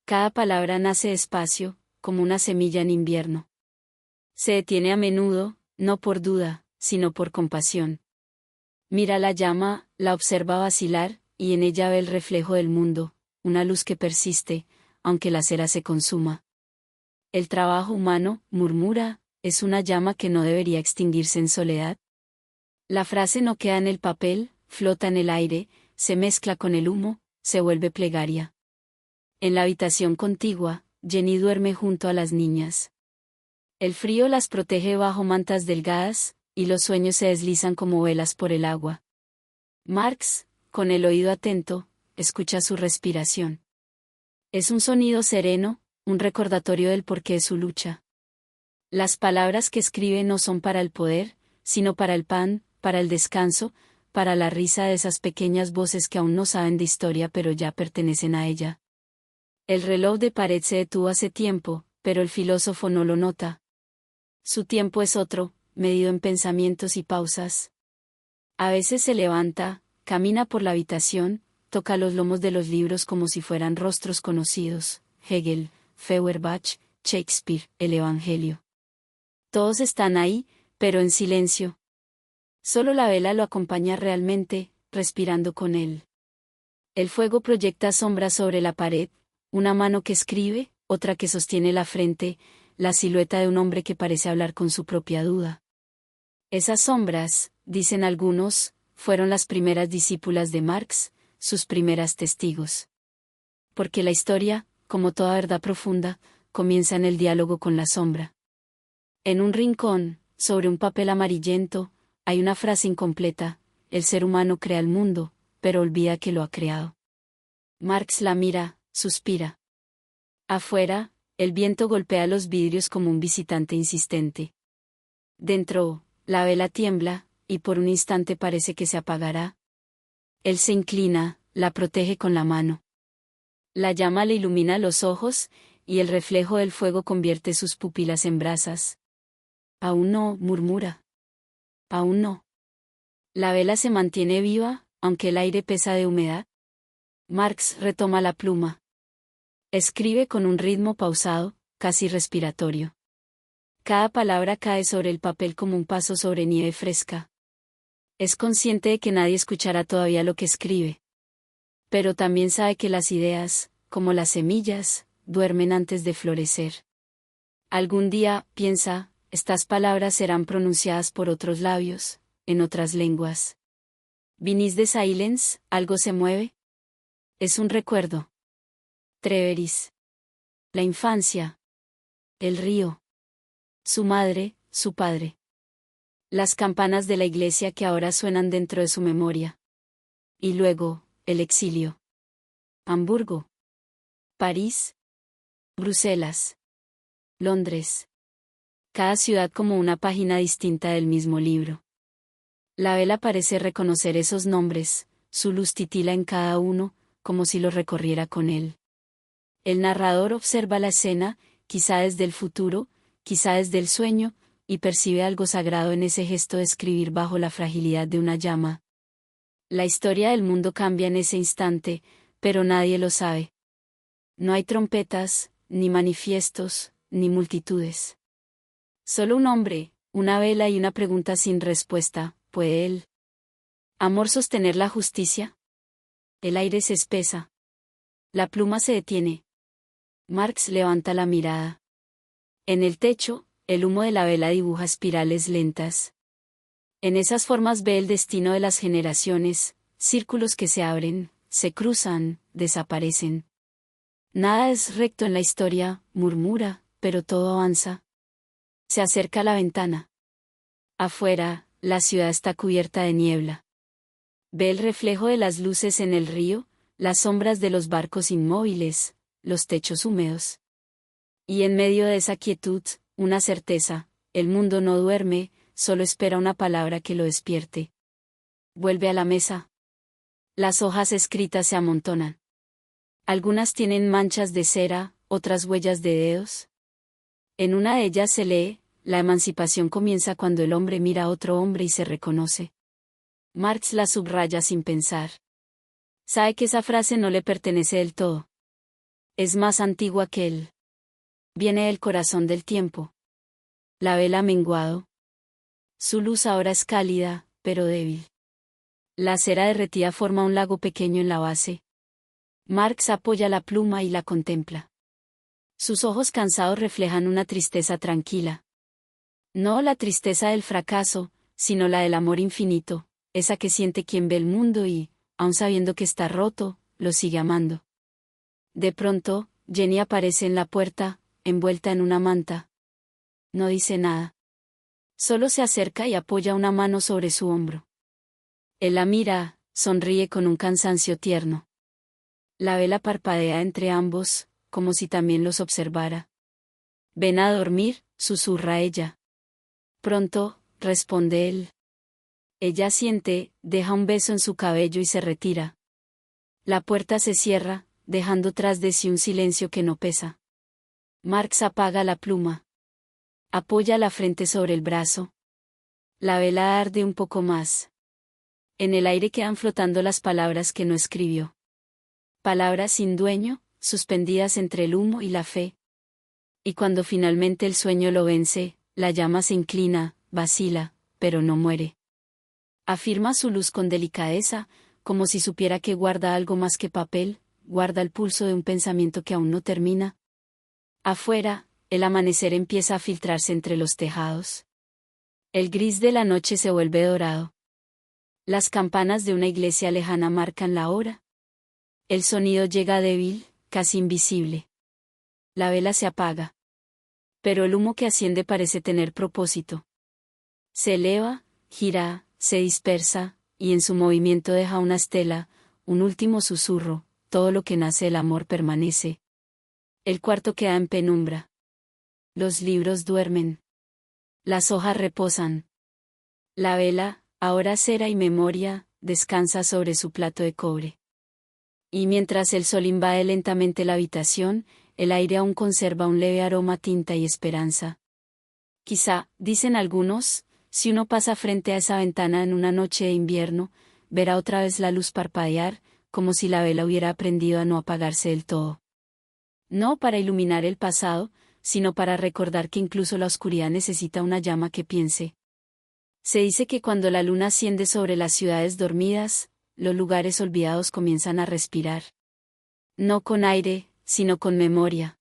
Cada palabra nace despacio, como una semilla en invierno. Se detiene a menudo, no por duda, sino por compasión. Mira la llama, la observa vacilar, y en ella ve el reflejo del mundo, una luz que persiste, aunque la cera se consuma. El trabajo humano, murmura, es una llama que no debería extinguirse en soledad. La frase no queda en el papel, flota en el aire, se mezcla con el humo, se vuelve plegaria. En la habitación contigua, Jenny duerme junto a las niñas. El frío las protege bajo mantas delgadas, y los sueños se deslizan como velas por el agua. Marx, con el oído atento, escucha su respiración. Es un sonido sereno, un recordatorio del porqué de su lucha. Las palabras que escribe no son para el poder, sino para el pan, para el descanso, para la risa de esas pequeñas voces que aún no saben de historia pero ya pertenecen a ella. El reloj de pared se detuvo hace tiempo, pero el filósofo no lo nota. Su tiempo es otro, medido en pensamientos y pausas. A veces se levanta, camina por la habitación, toca los lomos de los libros como si fueran rostros conocidos: Hegel, Feuerbach, Shakespeare, el Evangelio. Todos están ahí, pero en silencio. Solo la vela lo acompaña realmente, respirando con él. El fuego proyecta sombras sobre la pared, una mano que escribe, otra que sostiene la frente, la silueta de un hombre que parece hablar con su propia duda. Esas sombras, dicen algunos, fueron las primeras discípulas de Marx, sus primeras testigos. Porque la historia, como toda verdad profunda, comienza en el diálogo con la sombra. En un rincón, sobre un papel amarillento, hay una frase incompleta: el ser humano crea el mundo, pero olvida que lo ha creado. Marx la mira, suspira. Afuera, el viento golpea los vidrios como un visitante insistente. Dentro, la vela tiembla, y por un instante parece que se apagará. Él se inclina, la protege con la mano. La llama le ilumina los ojos, y el reflejo del fuego convierte sus pupilas en brasas. Aún no, murmura. Aún no. La vela se mantiene viva, aunque el aire pesa de humedad. Marx retoma la pluma. Escribe con un ritmo pausado, casi respiratorio. Cada palabra cae sobre el papel como un paso sobre nieve fresca. Es consciente de que nadie escuchará todavía lo que escribe. Pero también sabe que las ideas, como las semillas, duermen antes de florecer. Algún día, piensa, estas palabras serán pronunciadas por otros labios, en otras lenguas. Beneath the silence, algo se mueve. Es un recuerdo. Treveris. La infancia. El río. Su madre, su padre. Las campanas de la iglesia que ahora suenan dentro de su memoria. Y luego, el exilio. Hamburgo. París. Bruselas. Londres. Cada ciudad como una página distinta del mismo libro. La vela parece reconocer esos nombres, su luz titila en cada uno, como si los recorriera con él. El narrador observa la escena, quizá desde el futuro, quizá desde el sueño, y percibe algo sagrado en ese gesto de escribir bajo la fragilidad de una llama. La historia del mundo cambia en ese instante, pero nadie lo sabe. No hay trompetas, ni manifiestos, ni multitudes. Solo un hombre, una vela y una pregunta sin respuesta: ¿puede el amor sostener la justicia? El aire se espesa. La pluma se detiene. Marx levanta la mirada. En el techo, el humo de la vela dibuja espirales lentas. En esas formas ve el destino de las generaciones, círculos que se abren, se cruzan, desaparecen. Nada es recto en la historia, murmura, pero todo avanza. Se acerca a la ventana. Afuera, la ciudad está cubierta de niebla. Ve el reflejo de las luces en el río, las sombras de los barcos inmóviles, los techos húmedos. Y en medio de esa quietud, una certeza: el mundo no duerme, solo espera una palabra que lo despierte. Vuelve a la mesa. Las hojas escritas se amontonan. Algunas tienen manchas de cera, otras huellas de dedos. En una de ellas se lee: la emancipación comienza cuando el hombre mira a otro hombre y se reconoce. Marx la subraya sin pensar. Sabe que esa frase no le pertenece del todo. Es más antigua que él. Viene del corazón del tiempo. La vela ha menguado. Su luz ahora es cálida, pero débil. La cera derretida forma un lago pequeño en la base. Marx apoya la pluma y la contempla. Sus ojos cansados reflejan una tristeza tranquila. No la tristeza del fracaso, sino la del amor infinito, esa que siente quien ve el mundo y, aun sabiendo que está roto, lo sigue amando. De pronto, Jenny aparece en la puerta, envuelta en una manta. No dice nada. Solo se acerca y apoya una mano sobre su hombro. Él la mira, sonríe con un cansancio tierno. La vela parpadea entre ambos, como si también los observara. Ven a dormir, susurra ella. Pronto, responde él. Ella asiente, deja un beso en su cabello y se retira. La puerta se cierra, dejando tras de sí un silencio que no pesa. Marx apaga la pluma. Apoya la frente sobre el brazo. La vela arde un poco más. En el aire quedan flotando las palabras que no escribió. Palabras sin dueño, suspendidas entre el humo y la fe. Y cuando finalmente el sueño lo vence, la llama se inclina, vacila, pero no muere. Afirma su luz con delicadeza, como si supiera que guarda algo más que papel, guarda el pulso de un pensamiento que aún no termina. Afuera, el amanecer empieza a filtrarse entre los tejados. El gris de la noche se vuelve dorado. Las campanas de una iglesia lejana marcan la hora. El sonido llega débil, casi invisible. La vela se apaga. Pero el humo que asciende parece tener propósito. Se eleva, gira, se dispersa, y en su movimiento deja una estela, un último susurro: todo lo que nace del amor permanece. El cuarto queda en penumbra. Los libros duermen. Las hojas reposan. La vela, ahora cera y memoria, descansa sobre su plato de cobre. Y mientras el sol invade lentamente la habitación, el aire aún conserva un leve aroma a tinta y esperanza. Quizá, dicen algunos, si uno pasa frente a esa ventana en una noche de invierno, verá otra vez la luz parpadear, como si la vela hubiera aprendido a no apagarse del todo. No para iluminar el pasado, sino para recordar que incluso la oscuridad necesita una llama que piense. Se dice que cuando la luna asciende sobre las ciudades dormidas, los lugares olvidados comienzan a respirar. No con aire, sino con memoria.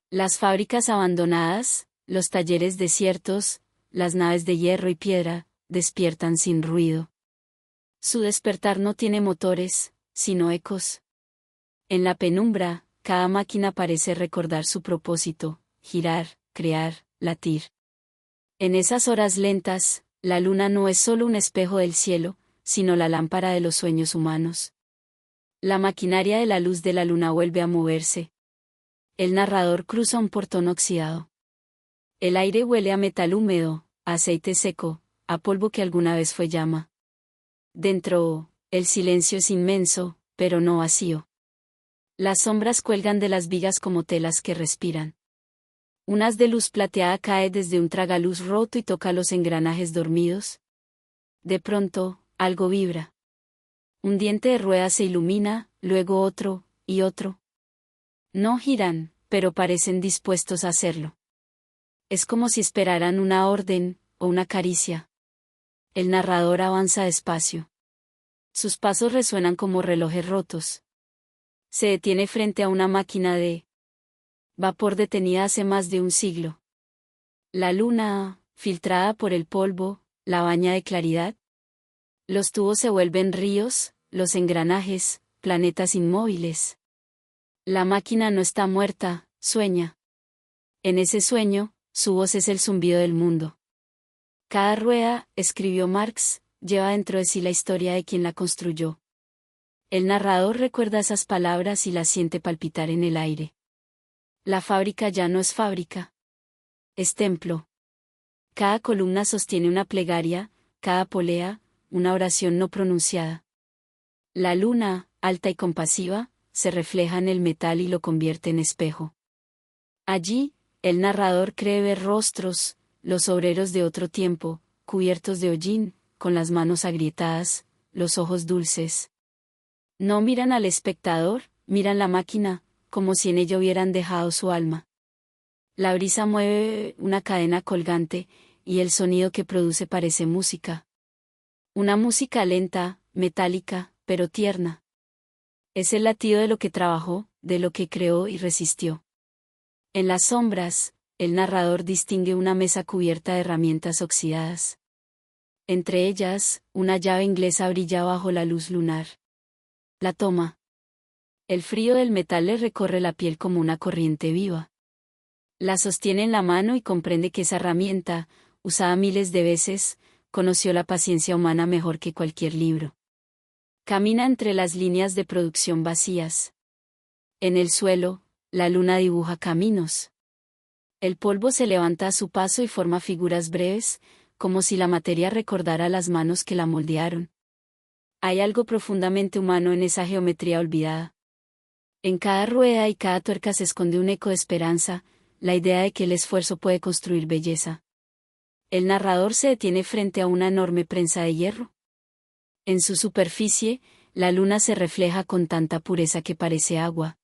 Las fábricas abandonadas, los talleres desiertos, las naves de hierro y piedra, despiertan sin ruido. Su despertar no tiene motores, sino ecos. En la penumbra, cada máquina parece recordar su propósito: girar, crear, latir. En esas horas lentas, la luna no es solo un espejo del cielo, sino la lámpara de los sueños humanos. La maquinaria de la luz de la luna vuelve a moverse. El narrador cruza un portón oxidado. El aire huele a metal húmedo, a aceite seco, a polvo que alguna vez fue llama. Dentro, el silencio es inmenso, pero no vacío. Las sombras cuelgan de las vigas como telas que respiran. Un haz de luz plateada cae desde un tragaluz roto y toca los engranajes dormidos. De pronto, algo vibra. Un diente de rueda se ilumina, luego otro, y otro. No giran, pero parecen dispuestos a hacerlo. Es como si esperaran una orden, o una caricia. El narrador avanza despacio. Sus pasos resuenan como relojes rotos. Se detiene frente a una máquina de vapor detenida hace más de un siglo. La luna, filtrada por el polvo, la baña de claridad. Los tubos se vuelven ríos, los engranajes, planetas inmóviles. La máquina no está muerta, sueña. En ese sueño, su voz es el zumbido del mundo. Cada rueda, escribió Marx, lleva dentro de sí la historia de quien la construyó. El narrador recuerda esas palabras y las siente palpitar en el aire. La fábrica ya no es fábrica. Es templo. Cada columna sostiene una plegaria, cada polea, una oración no pronunciada. La luna, alta y compasiva, se refleja en el metal y lo convierte en espejo. Allí, el narrador cree ver rostros, los obreros de otro tiempo, cubiertos de hollín, con las manos agrietadas, los ojos dulces. No miran al espectador, miran la máquina, como si en ella hubieran dejado su alma. La brisa mueve una cadena colgante, y el sonido que produce parece música. Una música lenta, metálica, pero tierna. Es el latido de lo que trabajó, de lo que creó y resistió. En las sombras, el narrador distingue una mesa cubierta de herramientas oxidadas. Entre ellas, una llave inglesa brilla bajo la luz lunar. La toma. El frío del metal le recorre la piel como una corriente viva. La sostiene en la mano y comprende que esa herramienta, usada miles de veces, conoció la paciencia humana mejor que cualquier libro. Camina entre las líneas de producción vacías. En el suelo, la luna dibuja caminos. El polvo se levanta a su paso y forma figuras breves, como si la materia recordara las manos que la moldearon. Hay algo profundamente humano en esa geometría olvidada. En cada rueda y cada tuerca se esconde un eco de esperanza, la idea de que el esfuerzo puede construir belleza. El narrador se detiene frente a una enorme prensa de hierro. En su superficie, la luna se refleja con tanta pureza que parece agua.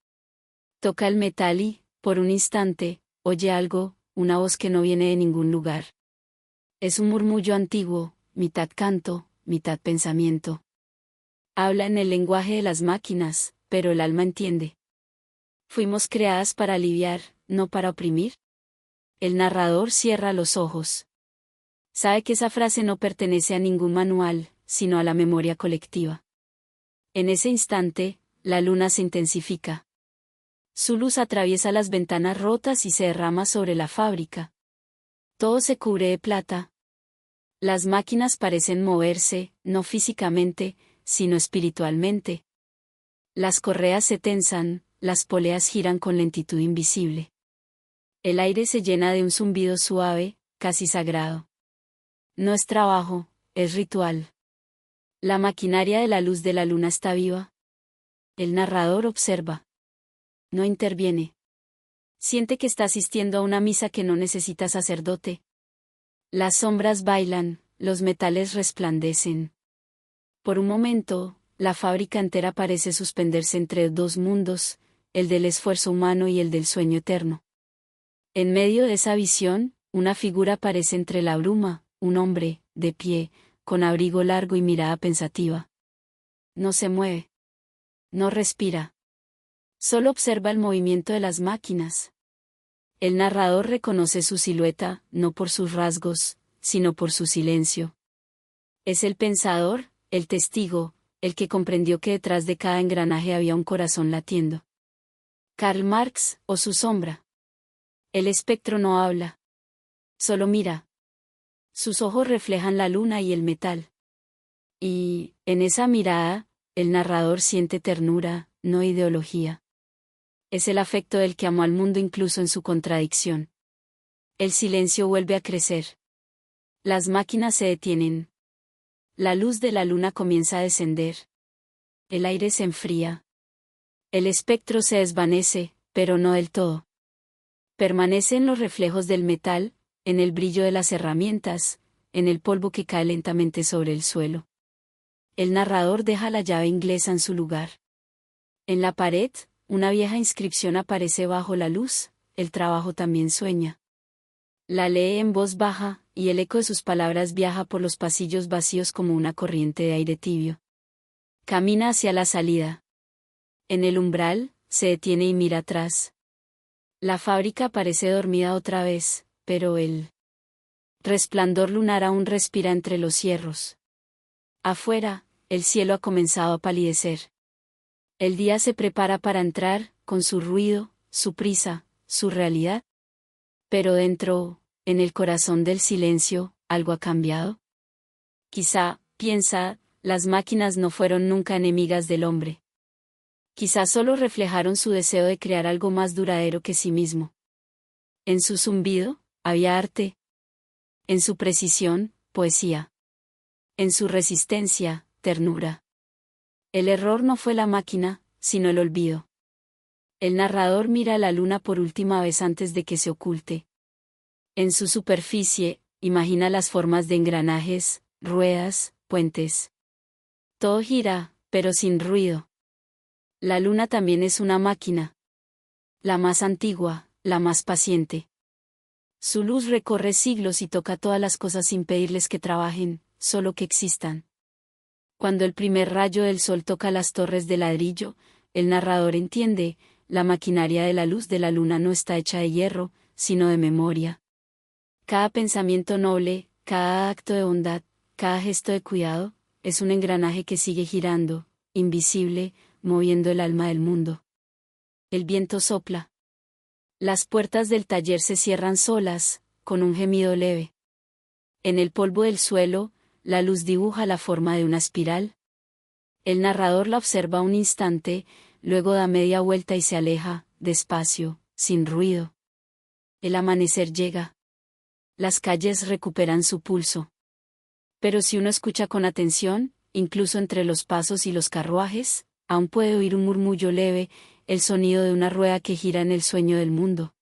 Toca el metal y, por un instante, oye algo, una voz que no viene de ningún lugar. Es un murmullo antiguo, mitad canto, mitad pensamiento. Habla en el lenguaje de las máquinas, pero el alma entiende. Fuimos creadas para aliviar, no para oprimir. El narrador cierra los ojos. Sabe que esa frase no pertenece a ningún manual, sino a la memoria colectiva. En ese instante, la luna se intensifica. Su luz atraviesa las ventanas rotas y se derrama sobre la fábrica. Todo se cubre de plata. Las máquinas parecen moverse, no físicamente, sino espiritualmente. Las correas se tensan, las poleas giran con lentitud invisible. El aire se llena de un zumbido suave, casi sagrado. No es trabajo, es ritual. La maquinaria de la luz de la luna está viva. El narrador observa. No interviene. Siente que está asistiendo a una misa que no necesita sacerdote. Las sombras bailan, los metales resplandecen. Por un momento, la fábrica entera parece suspenderse entre dos mundos, el del esfuerzo humano y el del sueño eterno. En medio de esa visión, una figura aparece entre la bruma, un hombre, de pie, con abrigo largo y mirada pensativa. No se mueve. No respira. Solo observa el movimiento de las máquinas. El narrador reconoce su silueta, no por sus rasgos, sino por su silencio. Es el pensador, el testigo, el que comprendió que detrás de cada engranaje había un corazón latiendo. Karl Marx, o su sombra. El espectro no habla. Solo mira. Sus ojos reflejan la luna y el metal. Y, en esa mirada, el narrador siente ternura, no ideología. Es el afecto del que amó al mundo incluso en su contradicción. El silencio vuelve a crecer. Las máquinas se detienen. La luz de la luna comienza a descender. El aire se enfría. El espectro se desvanece, pero no del todo. Permanecen los reflejos del metal, en el brillo de las herramientas, en el polvo que cae lentamente sobre el suelo. El narrador deja la llave inglesa en su lugar. En la pared, una vieja inscripción aparece bajo la luz, el trabajo también sueña. La lee en voz baja, y el eco de sus palabras viaja por los pasillos vacíos como una corriente de aire tibio. Camina hacia la salida. En el umbral, se detiene y mira atrás. La fábrica parece dormida otra vez, pero el resplandor lunar aún respira entre los hierros. Afuera, el cielo ha comenzado a palidecer. El día se prepara para entrar, con su ruido, su prisa, su realidad. Pero dentro, en el corazón del silencio, ¿algo ha cambiado? Quizá, piensa, las máquinas no fueron nunca enemigas del hombre. Quizá solo reflejaron su deseo de crear algo más duradero que sí mismo. En su zumbido, había arte. En su precisión, poesía. En su resistencia, ternura. El error no fue la máquina, sino el olvido. El narrador mira a la luna por última vez antes de que se oculte. En su superficie, imagina las formas de engranajes, ruedas, puentes. Todo gira, pero sin ruido. La luna también es una máquina. La más antigua, la más paciente. Su luz recorre siglos y toca todas las cosas sin pedirles que trabajen, solo que existan. Cuando el primer rayo del sol toca las torres de ladrillo, el narrador entiende, la maquinaria de la luz de la luna no está hecha de hierro, sino de memoria. Cada pensamiento noble, cada acto de bondad, cada gesto de cuidado, es un engranaje que sigue girando, invisible, moviendo el alma del mundo. El viento sopla. Las puertas del taller se cierran solas, con un gemido leve. En el polvo del suelo, la luz dibuja la forma de una espiral. El narrador la observa un instante, luego da media vuelta y se aleja, despacio, sin ruido. El amanecer llega. Las calles recuperan su pulso. Pero si uno escucha con atención, incluso entre los pasos y los carruajes, aún puede oír un murmullo leve, el sonido de una rueda que gira en el sueño del mundo.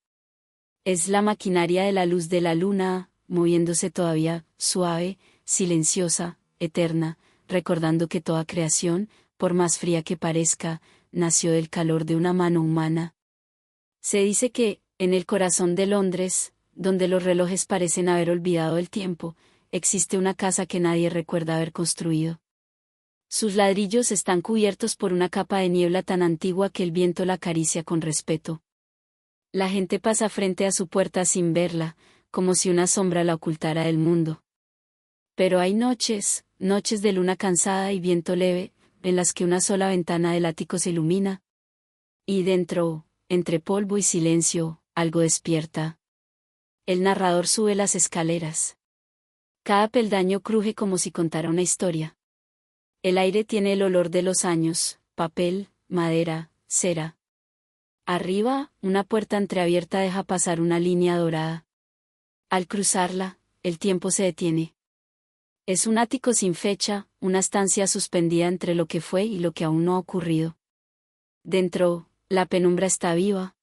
Es la maquinaria de la luz de la luna, moviéndose todavía, suave, silenciosa, eterna, recordando que toda creación, por más fría que parezca, nació del calor de una mano humana. Se dice que, en el corazón de Londres, donde los relojes parecen haber olvidado el tiempo, existe una casa que nadie recuerda haber construido. Sus ladrillos están cubiertos por una capa de niebla tan antigua que el viento la acaricia con respeto. La gente pasa frente a su puerta sin verla, como si una sombra la ocultara del mundo. Pero hay noches, noches de luna cansada y viento leve, en las que una sola ventana del ático se ilumina. Y dentro, entre polvo y silencio, algo despierta. El narrador sube las escaleras. Cada peldaño cruje como si contara una historia. El aire tiene el olor de los años, papel, madera, cera. Arriba, una puerta entreabierta deja pasar una línea dorada. Al cruzarla, el tiempo se detiene. Es un ático sin fecha, una estancia suspendida entre lo que fue y lo que aún no ha ocurrido. Dentro, la penumbra está viva.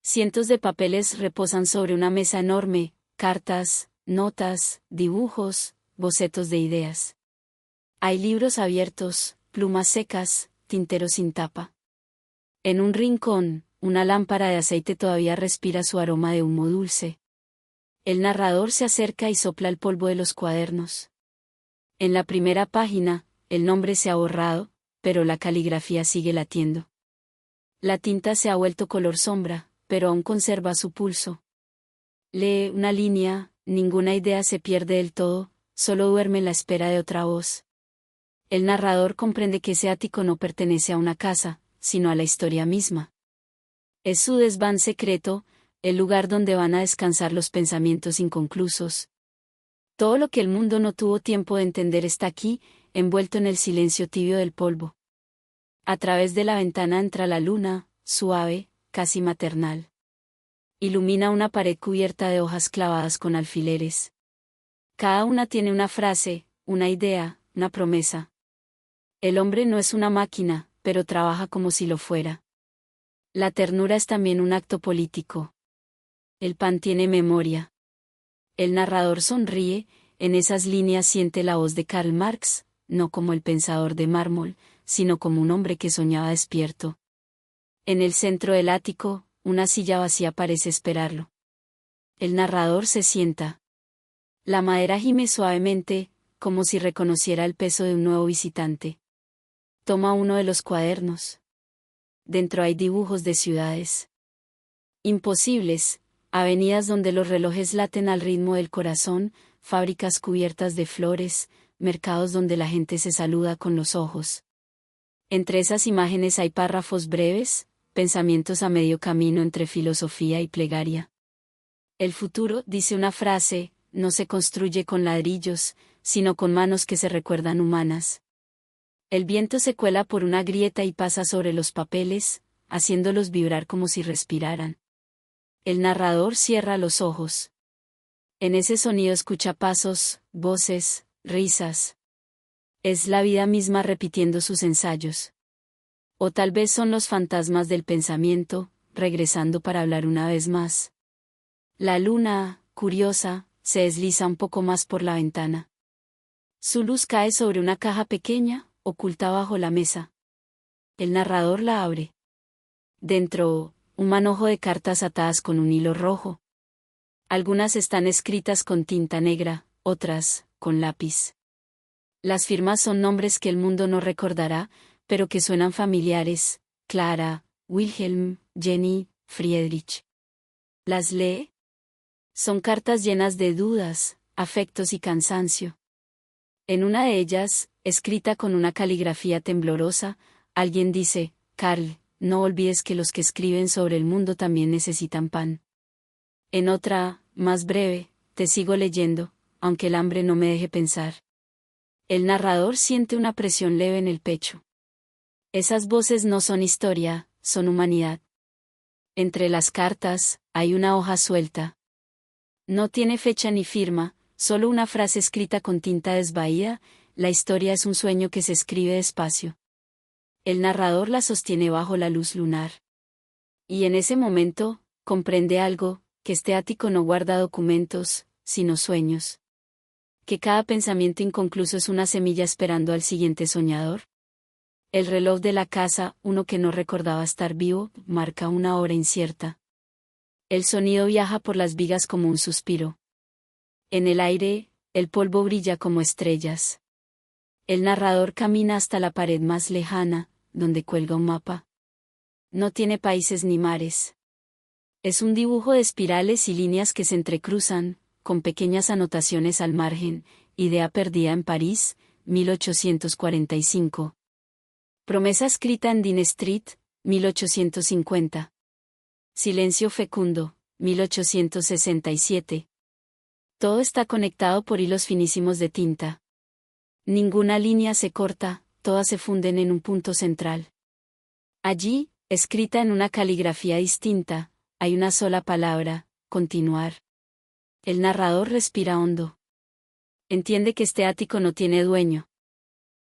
Cientos de papeles reposan sobre una mesa enorme, cartas, notas, dibujos, bocetos de ideas. Hay libros abiertos, plumas secas, tinteros sin tapa. En un rincón, una lámpara de aceite todavía respira su aroma de humo dulce. El narrador se acerca y sopla el polvo de los cuadernos. En la primera página, el nombre se ha borrado, pero la caligrafía sigue latiendo. La tinta se ha vuelto color sombra, pero aún conserva su pulso. Lee una línea, ninguna idea se pierde del todo, solo duerme en la espera de otra voz. El narrador comprende que ese ático no pertenece a una casa, sino a la historia misma. Es su desván secreto, el lugar donde van a descansar los pensamientos inconclusos. Todo lo que el mundo no tuvo tiempo de entender está aquí, envuelto en el silencio tibio del polvo. A través de la ventana entra la luna, suave, casi maternal. Ilumina una pared cubierta de hojas clavadas con alfileres. Cada una tiene una frase, una idea, una promesa. El hombre no es una máquina, pero trabaja como si lo fuera. La ternura es también un acto político. El pan tiene memoria. El narrador sonríe, en esas líneas siente la voz de Karl Marx, no como el pensador de mármol, sino como un hombre que soñaba despierto. En el centro del ático, una silla vacía parece esperarlo. El narrador se sienta. La madera gime suavemente, como si reconociera el peso de un nuevo visitante. Toma uno de los cuadernos. Dentro hay dibujos de ciudades imposibles, avenidas donde los relojes laten al ritmo del corazón, fábricas cubiertas de flores, mercados donde la gente se saluda con los ojos. Entre esas imágenes hay párrafos breves, pensamientos a medio camino entre filosofía y plegaria. El futuro, dice una frase, no se construye con ladrillos, sino con manos que se recuerdan humanas. El viento se cuela por una grieta y pasa sobre los papeles, haciéndolos vibrar como si respiraran. El narrador cierra los ojos. En ese sonido escucha pasos, voces, risas. Es la vida misma repitiendo sus ensayos. O tal vez son los fantasmas del pensamiento, regresando para hablar una vez más. La luna, curiosa, se desliza un poco más por la ventana. Su luz cae sobre una caja pequeña, oculta bajo la mesa. El narrador la abre. Dentro, un manojo de cartas atadas con un hilo rojo. Algunas están escritas con tinta negra, otras, con lápiz. Las firmas son nombres que el mundo no recordará, pero que suenan familiares: Clara, Wilhelm, Jenny, Friedrich. ¿Las lee? Son cartas llenas de dudas, afectos y cansancio. En una de ellas, escrita con una caligrafía temblorosa, alguien dice: Carl, no olvides que los que escriben sobre el mundo también necesitan pan. En otra, más breve, te sigo leyendo, aunque el hambre no me deje pensar. El narrador siente una presión leve en el pecho. Esas voces no son historia, son humanidad. Entre las cartas, hay una hoja suelta. No tiene fecha ni firma, solo una frase escrita con tinta desvaída: la historia es un sueño que se escribe despacio. El narrador la sostiene bajo la luz lunar. Y en ese momento, comprende algo: que este ático no guarda documentos, sino sueños. Que cada pensamiento inconcluso es una semilla esperando al siguiente soñador. El reloj de la casa, uno que no recordaba estar vivo, marca una hora incierta. El sonido viaja por las vigas como un suspiro. En el aire, el polvo brilla como estrellas. El narrador camina hasta la pared más lejana, donde cuelga un mapa. No tiene países ni mares. Es un dibujo de espirales y líneas que se entrecruzan, con pequeñas anotaciones al margen: idea perdida en París, 1845. Promesa escrita en Dean Street, 1850. Silencio fecundo, 1867. Todo está conectado por hilos finísimos de tinta. Ninguna línea se corta, todas se funden en un punto central. Allí, escrita en una caligrafía distinta, hay una sola palabra: continuar. El narrador respira hondo. Entiende que este ático no tiene dueño.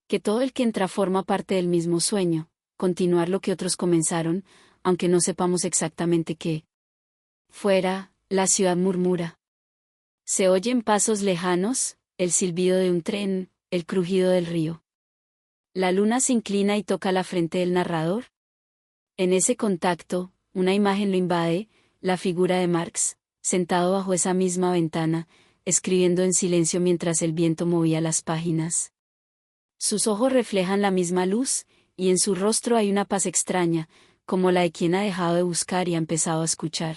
Que todo el que entra forma parte del mismo sueño: continuar lo que otros comenzaron, aunque no sepamos exactamente qué. Fuera, la ciudad murmura. Se oyen pasos lejanos, el silbido de un tren, el crujido del río. La luna se inclina y toca la frente del narrador. En ese contacto, una imagen lo invade: la figura de Marx, sentado bajo esa misma ventana, escribiendo en silencio mientras el viento movía las páginas. Sus ojos reflejan la misma luz, y en su rostro hay una paz extraña, como la de quien ha dejado de buscar y ha empezado a escuchar.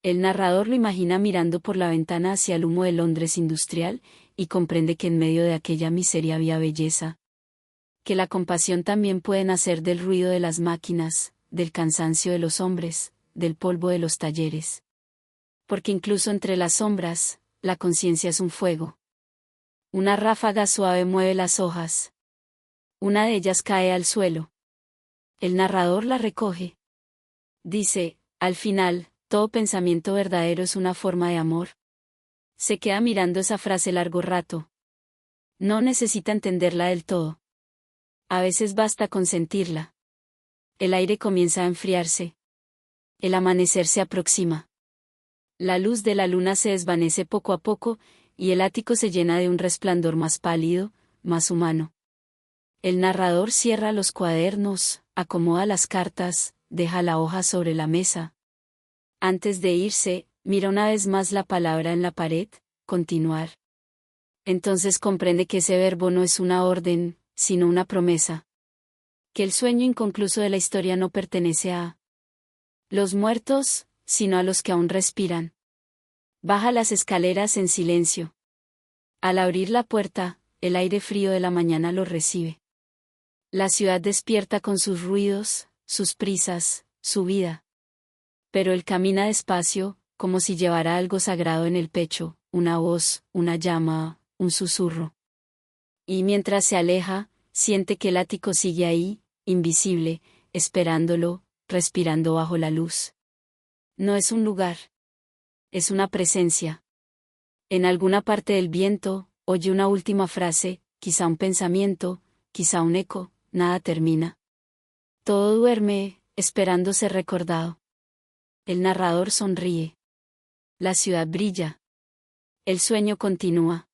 El narrador lo imagina mirando por la ventana hacia el humo de Londres industrial, y comprende que en medio de aquella miseria había belleza. Que la compasión también puede nacer del ruido de las máquinas, del cansancio de los hombres, del polvo de los talleres. Porque incluso entre las sombras, la conciencia es un fuego. Una ráfaga suave mueve las hojas. Una de ellas cae al suelo. El narrador la recoge. Dice: al final, todo pensamiento verdadero es una forma de amor. Se queda mirando esa frase largo rato. No necesita entenderla del todo. A veces basta con sentirla. El aire comienza a enfriarse. El amanecer se aproxima. La luz de la luna se desvanece poco a poco, y el ático se llena de un resplandor más pálido, más humano. El narrador cierra los cuadernos, acomoda las cartas, deja la hoja sobre la mesa. Antes de irse, mira una vez más la palabra en la pared: continuar. Entonces comprende que ese verbo no es una orden, sino una promesa. Que el sueño inconcluso de la historia no pertenece a los muertos, sino a los que aún respiran. Baja las escaleras en silencio. Al abrir la puerta, el aire frío de la mañana lo recibe. La ciudad despierta con sus ruidos, sus prisas, su vida. Pero él camina despacio, como si llevara algo sagrado en el pecho: una voz, una llama, un susurro. Y mientras se aleja, siente que el ático sigue ahí, invisible, esperándolo, respirando bajo la luz. No es un lugar. Es una presencia. En alguna parte del viento, oye una última frase, quizá un pensamiento, quizá un eco, nada termina. Todo duerme, esperando ser recordado. El narrador sonríe. La ciudad brilla. El sueño continúa.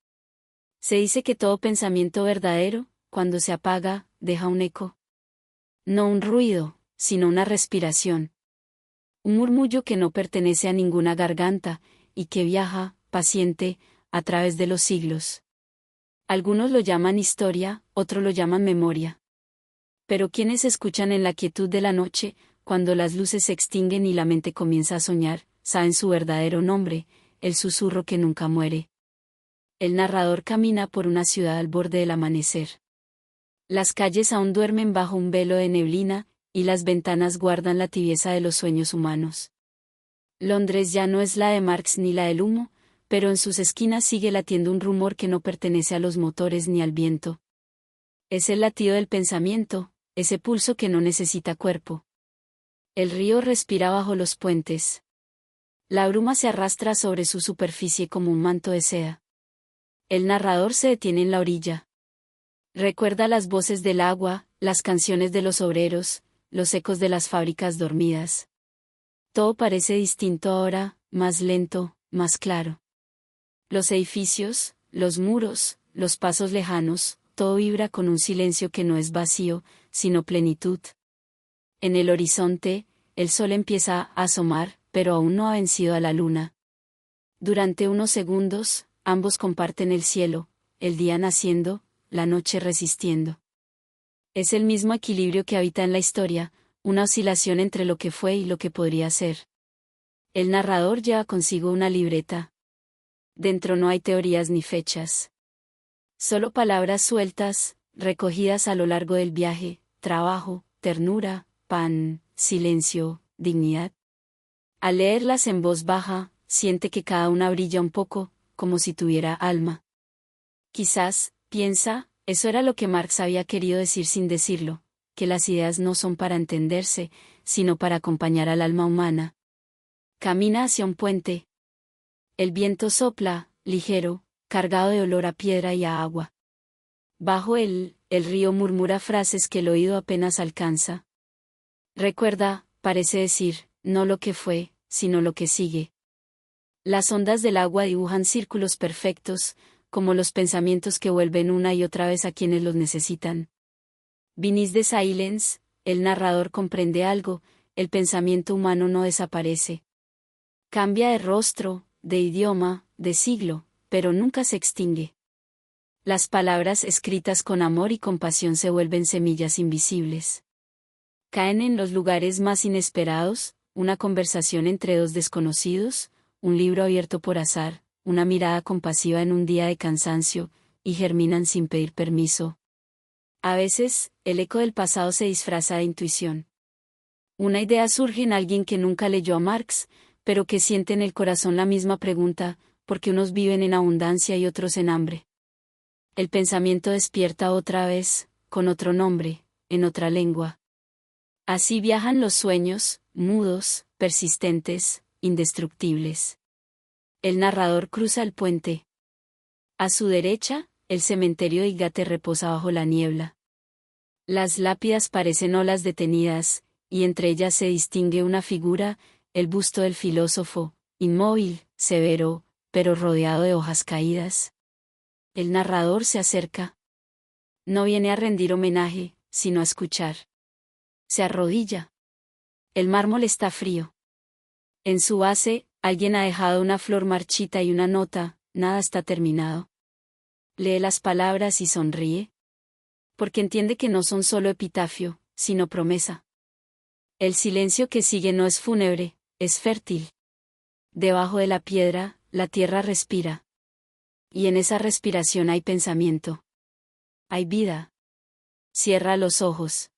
Se dice que todo pensamiento verdadero, cuando se apaga, deja un eco. No un ruido, sino una respiración. Un murmullo que no pertenece a ninguna garganta, y que viaja, paciente, a través de los siglos. Algunos lo llaman historia, otros lo llaman memoria. Pero quienes escuchan en la quietud de la noche, cuando las luces se extinguen y la mente comienza a soñar, saben su verdadero nombre, el susurro que nunca muere. El narrador camina por una ciudad al borde del amanecer. Las calles aún duermen bajo un velo de neblina, y las ventanas guardan la tibieza de los sueños humanos. Londres ya no es la de Marx ni la del humo, pero en sus esquinas sigue latiendo un rumor que no pertenece a los motores ni al viento. Es el latido del pensamiento, ese pulso que no necesita cuerpo. El río respira bajo los puentes. La bruma se arrastra sobre su superficie como un manto de seda. El narrador se detiene en la orilla. Recuerda las voces del agua, las canciones de los obreros, los ecos de las fábricas dormidas. Todo parece distinto ahora, más lento, más claro. Los edificios, los muros, los pasos lejanos, todo vibra con un silencio que no es vacío, sino plenitud. En el horizonte, el sol empieza a asomar, pero aún no ha vencido a la luna. Durante unos segundos, ambos comparten el cielo, el día naciendo, la noche resistiendo. Es el mismo equilibrio que habita en la historia, una oscilación entre lo que fue y lo que podría ser. El narrador lleva consigo una libreta. Dentro no hay teorías ni fechas. Solo palabras sueltas, recogidas a lo largo del viaje, trabajo, ternura, pan, silencio, dignidad. Al leerlas en voz baja, siente que cada una brilla un poco, como si tuviera alma. Quizás, piensa, eso era lo que Marx había querido decir sin decirlo, que las ideas no son para entenderse, sino para acompañar al alma humana. Camina hacia un puente. El viento sopla, ligero, cargado de olor a piedra y a agua. Bajo él, el río murmura frases que el oído apenas alcanza. Recuerda, parece decir, no lo que fue, sino lo que sigue. Las ondas del agua dibujan círculos perfectos, como los pensamientos que vuelven una y otra vez a quienes los necesitan. Beneath the silence, el narrador comprende algo, el pensamiento humano no desaparece. Cambia de rostro, de idioma, de siglo, pero nunca se extingue. Las palabras escritas con amor y compasión se vuelven semillas invisibles. Caen en los lugares más inesperados, una conversación entre dos desconocidos, un libro abierto por azar, una mirada compasiva en un día de cansancio, y germinan sin pedir permiso. A veces, el eco del pasado se disfraza de intuición. Una idea surge en alguien que nunca leyó a Marx, pero que siente en el corazón la misma pregunta, ¿por qué unos viven en abundancia y otros en hambre? El pensamiento despierta otra vez, con otro nombre, en otra lengua. Así viajan los sueños, mudos, persistentes, indestructibles. El narrador cruza el puente. A su derecha, el cementerio de Highgate reposa bajo la niebla. Las lápidas parecen olas detenidas, y entre ellas se distingue una figura, el busto del filósofo, inmóvil, severo, pero rodeado de hojas caídas. El narrador se acerca. No viene a rendir homenaje, sino a escuchar. Se arrodilla. El mármol está frío. En su base, alguien ha dejado una flor marchita y una nota, nada está terminado. Lee las palabras y sonríe. Porque entiende que no son solo epitafio, sino promesa. El silencio que sigue no es fúnebre, es fértil. Debajo de la piedra, la tierra respira. Y en esa respiración hay pensamiento. Hay vida. Cierra los ojos.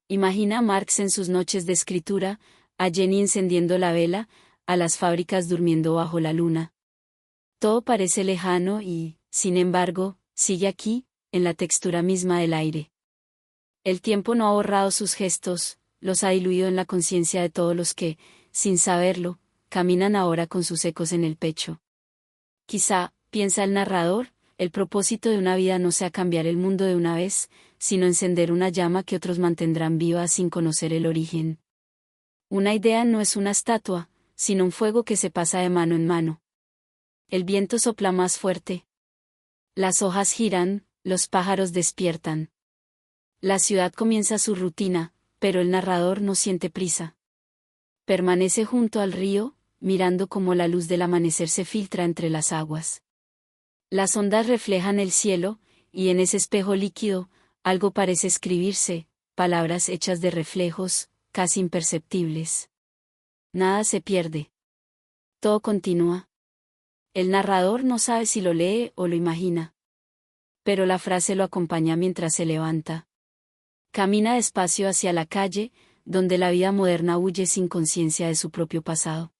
Imagina a Marx en sus noches de escritura, a Jenny encendiendo la vela, a las fábricas durmiendo bajo la luna. Todo parece lejano y, sin embargo, sigue aquí, en la textura misma del aire. El tiempo no ha borrado sus gestos, los ha diluido en la conciencia de todos los que, sin saberlo, caminan ahora con sus ecos en el pecho. Quizá, piensa el narrador, el propósito de una vida no sea cambiar el mundo de una vez, sino encender una llama que otros mantendrán viva sin conocer el origen. Una idea no es una estatua, sino un fuego que se pasa de mano en mano. El viento sopla más fuerte. Las hojas giran, los pájaros despiertan. La ciudad comienza su rutina, pero el narrador no siente prisa. Permanece junto al río, mirando cómo la luz del amanecer se filtra entre las aguas. Las ondas reflejan el cielo, y en ese espejo líquido, algo parece escribirse, palabras hechas de reflejos, casi imperceptibles. Nada se pierde. Todo continúa. El narrador no sabe si lo lee o lo imagina. Pero la frase lo acompaña mientras se levanta. Camina despacio hacia la calle, donde la vida moderna huye sin conciencia de su propio pasado.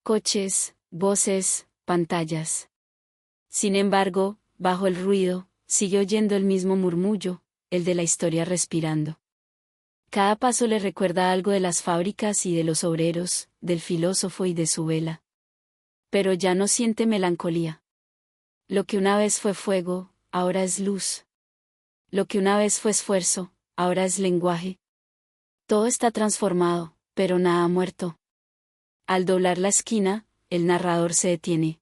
Coches, voces, pantallas. Sin embargo, bajo el ruido, sigue oyendo el mismo murmullo, el de la historia respirando. Cada paso le recuerda algo de las fábricas y de los obreros, del filósofo y de su vela. Pero ya no siente melancolía. Lo que una vez fue fuego, ahora es luz. Lo que una vez fue esfuerzo, ahora es lenguaje. Todo está transformado, pero nada ha muerto. Al doblar la esquina, el narrador se detiene.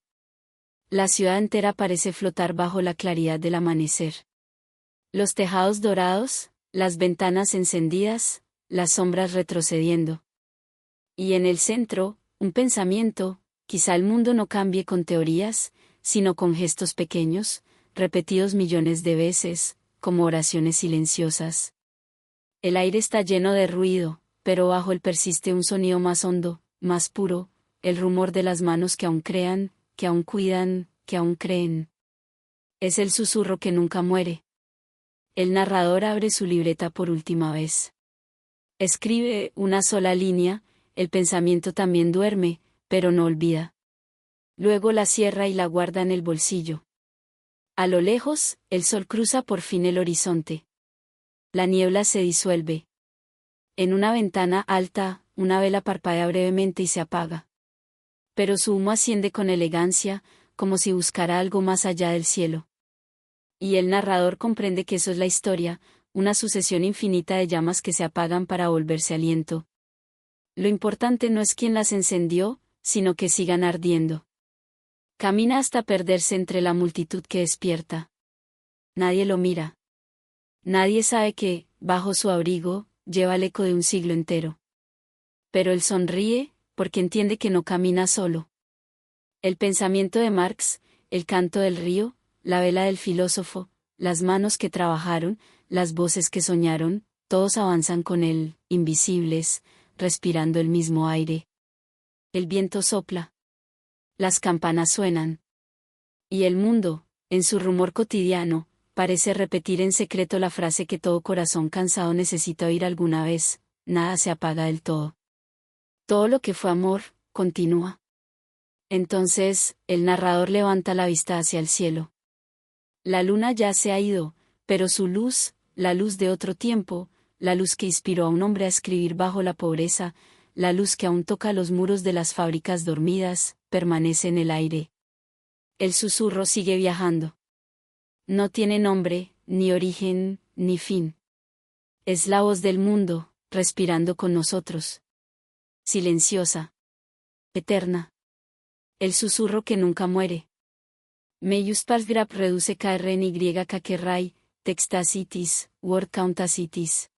La ciudad entera parece flotar bajo la claridad del amanecer. Los tejados dorados, las ventanas encendidas, las sombras retrocediendo. Y en el centro, un pensamiento, quizá el mundo no cambie con teorías, sino con gestos pequeños, repetidos millones de veces, como oraciones silenciosas. El aire está lleno de ruido, pero bajo él persiste un sonido más hondo, más puro, el rumor de las manos que aún crean, que aún cuidan, que aún creen. Es el susurro que nunca muere. El narrador abre su libreta por última vez. Escribe una sola línea, el pensamiento también duerme, pero no olvida. Luego la cierra y la guarda en el bolsillo. A lo lejos, el sol cruza por fin el horizonte. La niebla se disuelve. En una ventana alta, una vela parpadea brevemente y se apaga. Pero su humo asciende con elegancia, como si buscara algo más allá del cielo. Y el narrador comprende que eso es la historia, una sucesión infinita de llamas que se apagan para volverse aliento. Lo importante no es quién las encendió, sino que sigan ardiendo. Camina hasta perderse entre la multitud que despierta. Nadie lo mira. Nadie sabe que, bajo su abrigo, lleva el eco de un siglo entero. Pero él sonríe, porque entiende que no camina solo. El pensamiento de Marx, el canto del río, la vela del filósofo, las manos que trabajaron, las voces que soñaron, todos avanzan con él, invisibles, respirando el mismo aire. El viento sopla. Las campanas suenan. Y el mundo, en su rumor cotidiano, parece repetir en secreto la frase que todo corazón cansado necesita oír alguna vez: nada se apaga del todo. Todo lo que fue amor, continúa. Entonces, el narrador levanta la vista hacia el cielo. La luna ya se ha ido, pero su luz, la luz de otro tiempo, la luz que inspiró a un hombre a escribir bajo la pobreza, la luz que aún toca los muros de las fábricas dormidas, permanece en el aire. El susurro sigue viajando. No tiene nombre, ni origen, ni fin. Es la voz del mundo, respirando con nosotros. Silenciosa. Eterna. El susurro que nunca muere. Meius Parsgrap reduce KRNY Kakerrai, Textacitis, Word Countacitis.